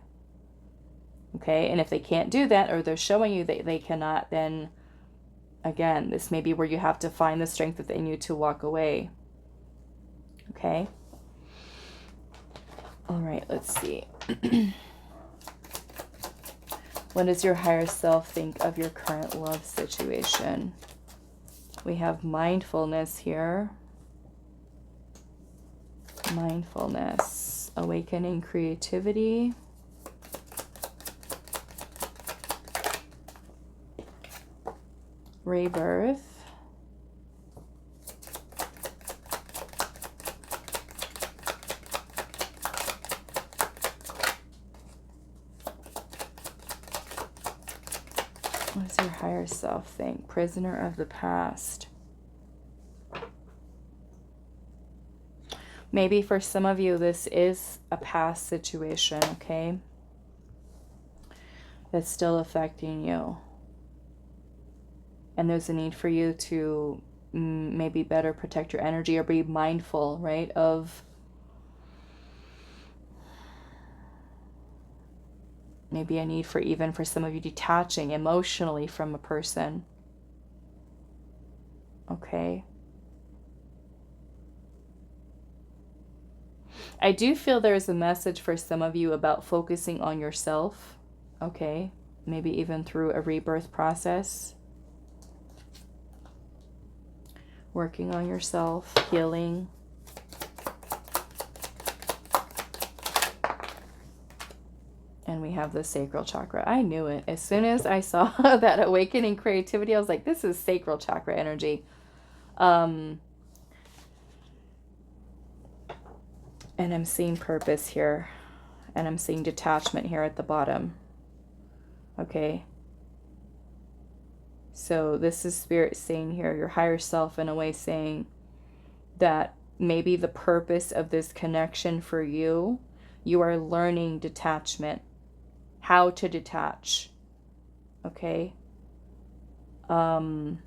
Okay, and if they can't do that, or they're showing you that they cannot, then again, this may be where you have to find the strength within you to walk away. Okay. All right, let's see. What does your higher self think of your current love situation? We have mindfulness here. Mindfulness, awakening creativity. Rebirth. What does your higher self think? Prisoner of the past. Maybe for some of you, this is a past situation, okay? That's still affecting you. And there's a need for you to maybe better protect your energy or be mindful, right, of maybe a need for even for some of you detaching emotionally from a person. Okay. I do feel there's a message for some of you about focusing on yourself. Okay. Maybe even through a rebirth process. Working on yourself, healing. And we have the sacral chakra. I knew it. As soon as I saw that awakening creativity, I was like, this is sacral chakra energy. And I'm seeing purpose here. And I'm seeing detachment here at the bottom. Okay. So this is Spirit saying here, your higher self in a way saying that maybe the purpose of this connection for you, you are learning detachment, how to detach. Okay. Some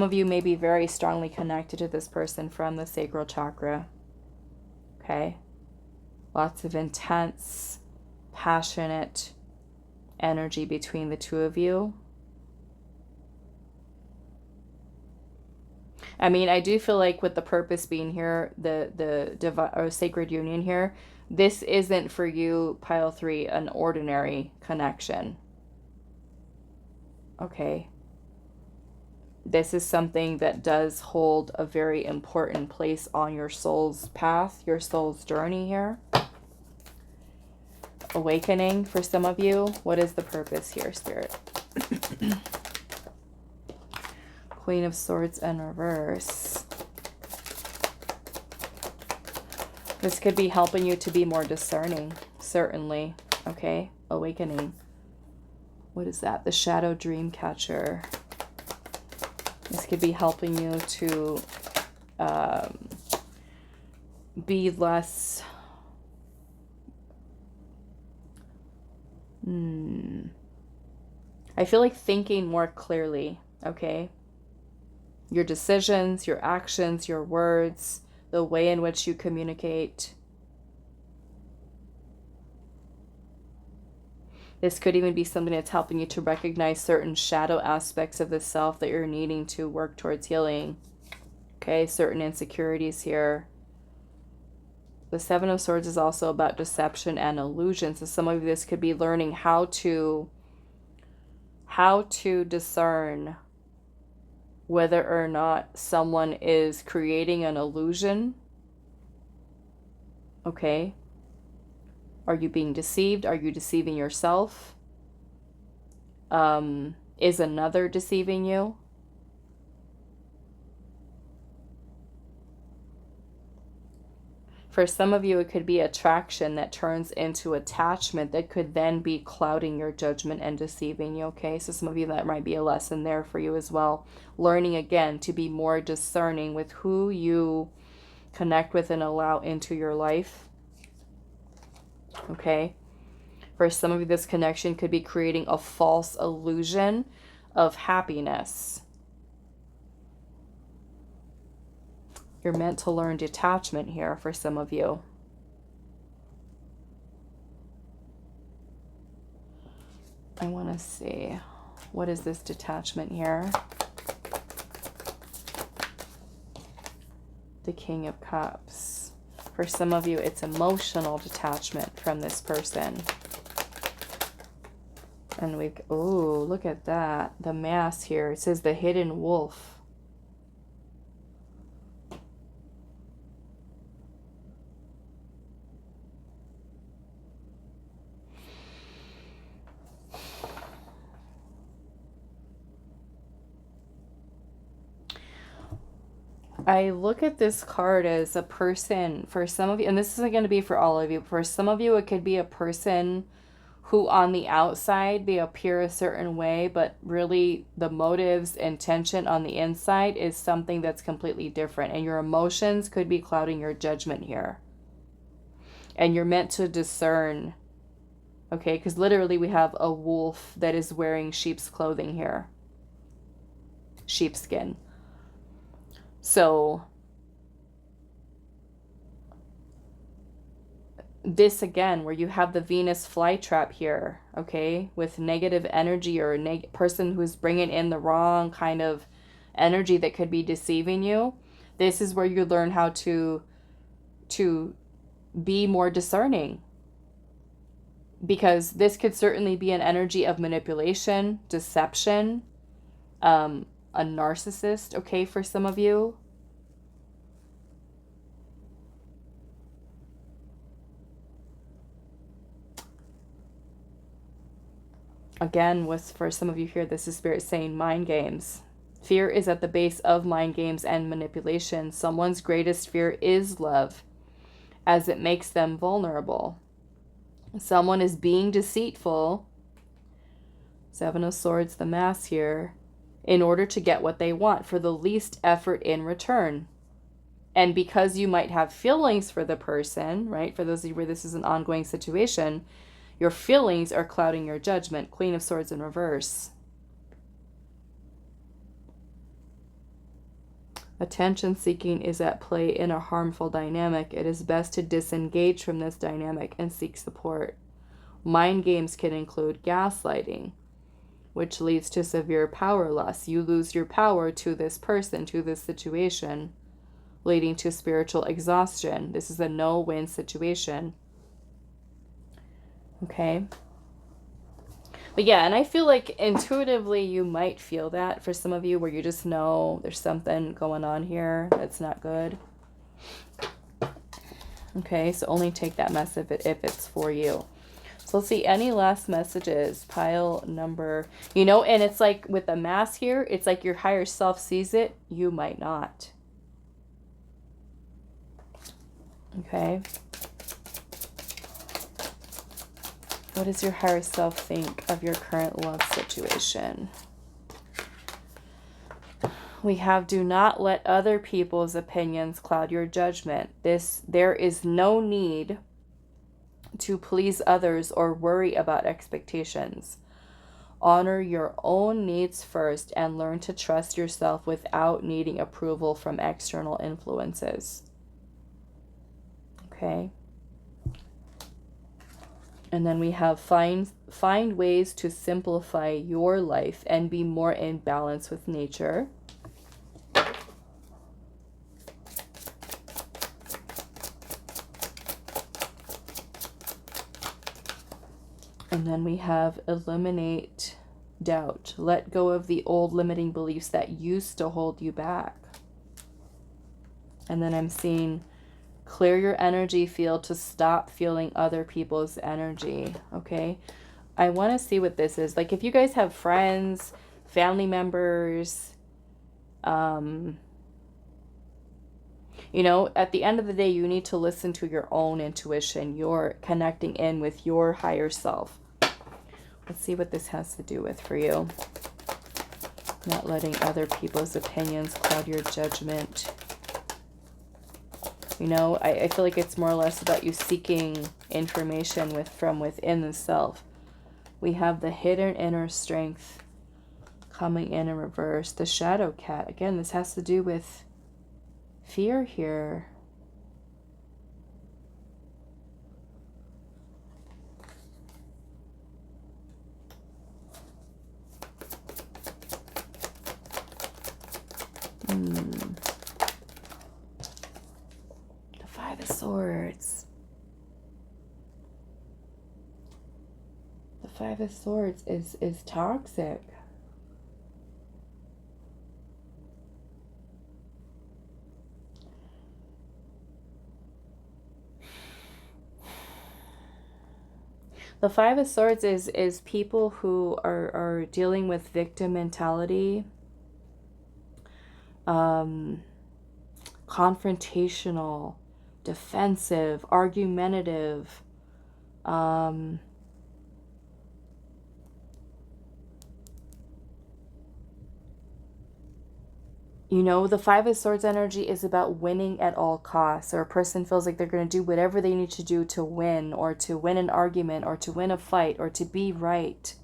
of you may be very strongly connected to this person from the sacral chakra. Okay. Lots of intense, passionate energy between the two of you. I mean, I do feel like with the purpose being here, the divine or sacred union here, this isn't for you, pile 3, an ordinary connection. Okay. This is something that does hold a very important place on your soul's path, your soul's journey here. Awakening for some of you. What is the purpose here, Spirit? Queen of Swords in reverse. This could be helping you to be more discerning, certainly. Okay, awakening. What is that? The Shadow Dream Catcher. This could be helping you to be less... I feel like thinking more clearly, okay? Your decisions, your actions, your words, the way in which you communicate. This could even be something that's helping you to recognize certain shadow aspects of the self that you're needing to work towards healing. Okay, certain insecurities here. The Seven of Swords is also about deception and illusion. So some of this could be learning how to discern whether or not someone is creating an illusion. Okay. Are you being deceived? Are you deceiving yourself? Is another deceiving you? For some of you, it could be attraction that turns into attachment that could then be clouding your judgment and deceiving you, okay? So some of you, that might be a lesson there for you as well. Learning, again, to be more discerning with who you connect with and allow into your life, okay? For some of you, this connection could be creating a false illusion of happiness. You're meant to learn detachment here for some of you. I want to see, what is this detachment here? The King of Cups. For some of you, it's emotional detachment from this person. And we, oh, look at that. The Mass here. It says the hidden wolf. I look at this card as a person, for some of you, and this isn't going to be for all of you, for some of you it could be a person who on the outside they appear a certain way, but really the motives, intention on the inside is something that's completely different, and your emotions could be clouding your judgment here. And you're meant to discern, okay, because literally we have a wolf that is wearing sheep's clothing here. Sheepskin. So this again, where you have the Venus flytrap here, okay, with negative energy or a person who's bringing in the wrong kind of energy that could be deceiving you. This is where you learn how to be more discerning, because this could certainly be an energy of manipulation, deception, a narcissist, okay, for some of you. Again, for some of you here, this is Spirit saying mind games. Fear is at the base of mind games and manipulation. Someone's greatest fear is love, as it makes them vulnerable. Someone is being deceitful. Seven of Swords, the Mass here, in order to get what they want for the least effort in return. And because you might have feelings for the person, right? For those of you where this is an ongoing situation, your feelings are clouding your judgment. Queen of Swords in reverse. Attention seeking is at play in a harmful dynamic. It is best to disengage from this dynamic and seek support. Mind games can include gaslighting, which leads to severe power loss. You lose your power to this person, to this situation, leading to spiritual exhaustion. This is a no-win situation. Okay? But yeah, and I feel like intuitively you might feel that for some of you, where you just know there's something going on here that's not good. Okay, so only take that message if it's for you. So let's see, any last messages? Pile number, and it's like with the Mass here, it's like your higher self sees it, you might not. Okay. What does your higher self think of your current love situation? We have, do not let other people's opinions cloud your judgment. There is no need to please others or worry about expectations. Honor your own needs first and learn to trust yourself without needing approval from external influences. Okay. And then we have find ways to simplify your life and be more in balance with nature. And then we have eliminate doubt. Let go of the old limiting beliefs that used to hold you back. And then I'm seeing clear your energy field to stop feeling other people's energy. Okay. I want to see what this is. Like if you guys have friends, family members, you know, at the end of the day, you need to listen to your own intuition. You're connecting in with your higher self. Let's see what this has to do with for you. Not letting other people's opinions cloud your judgment. You know, I feel like it's more or less about you seeking information from within the self. We have the hidden inner strength coming in reverse. The shadow cat. Again, this has to do with fear here. The Five of Swords. The Five of Swords is toxic. The Five of Swords is people who are dealing with victim mentality, confrontational, defensive, argumentative, you know, the Five of Swords energy is about winning at all costs, or a person feels like they're going to do whatever they need to do to win, or to win an argument, or to win a fight, or to be right.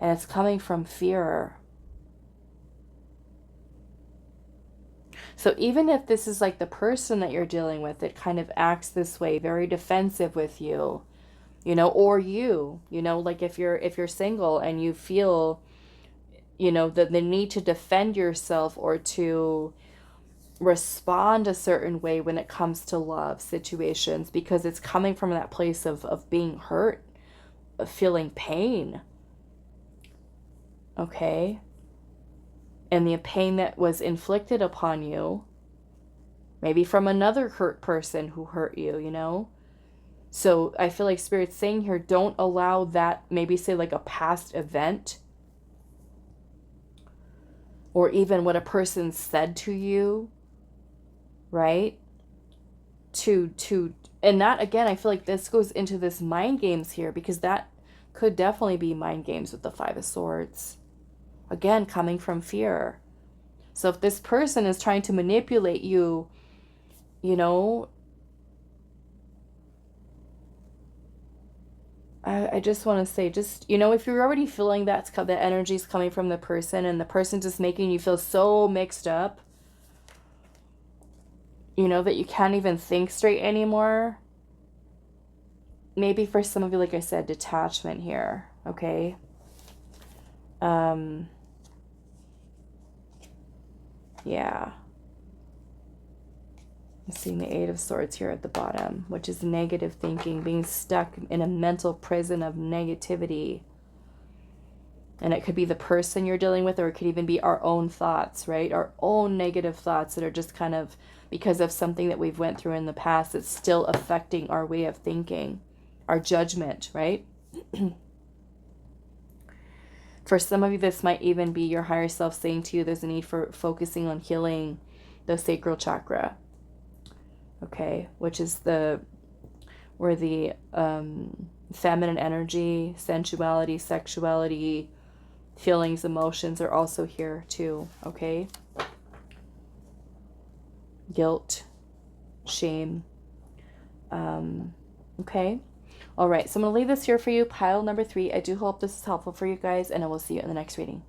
And it's coming from fear. So even if this is like the person that you're dealing with that kind of acts this way, very defensive with you, you know, or you know, like if you're single and you feel, you know, the need to defend yourself or to respond a certain way when it comes to love situations, because it's coming from that place of being hurt, of feeling pain. Okay. And the pain that was inflicted upon you, maybe from another hurt person who hurt you, you know? So I feel like Spirit's saying here, don't allow that, maybe say like a past event, or even what a person said to you, right? And that, again, I feel like this goes into this mind games here, because that could definitely be mind games with the Five of Swords. Again, coming from fear. So if this person is trying to manipulate you, you know, I just want to say, just, you know, if you're already feeling that energy is coming from the person, and the person just making you feel so mixed up, you know, that you can't even think straight anymore. Maybe for some of you, like I said, detachment here, okay? Yeah. I'm seeing the Eight of Swords here at the bottom, which is negative thinking, being stuck in a mental prison of negativity. And it could be the person you're dealing with, or it could even be our own thoughts, right? Our own negative thoughts that are just kind of because of something that we've went through in the past that's still affecting our way of thinking, our judgment, right? For some of you, this might even be your higher self saying to you, there's a need for focusing on healing the sacral chakra. Okay, which is where the feminine energy, sensuality, sexuality, Feelings, emotions are also here too, okay? Guilt, shame. Okay. All right, so I'm going to leave this here for you, pile number 3. I do hope this is helpful for you guys, and I will see you in the next reading.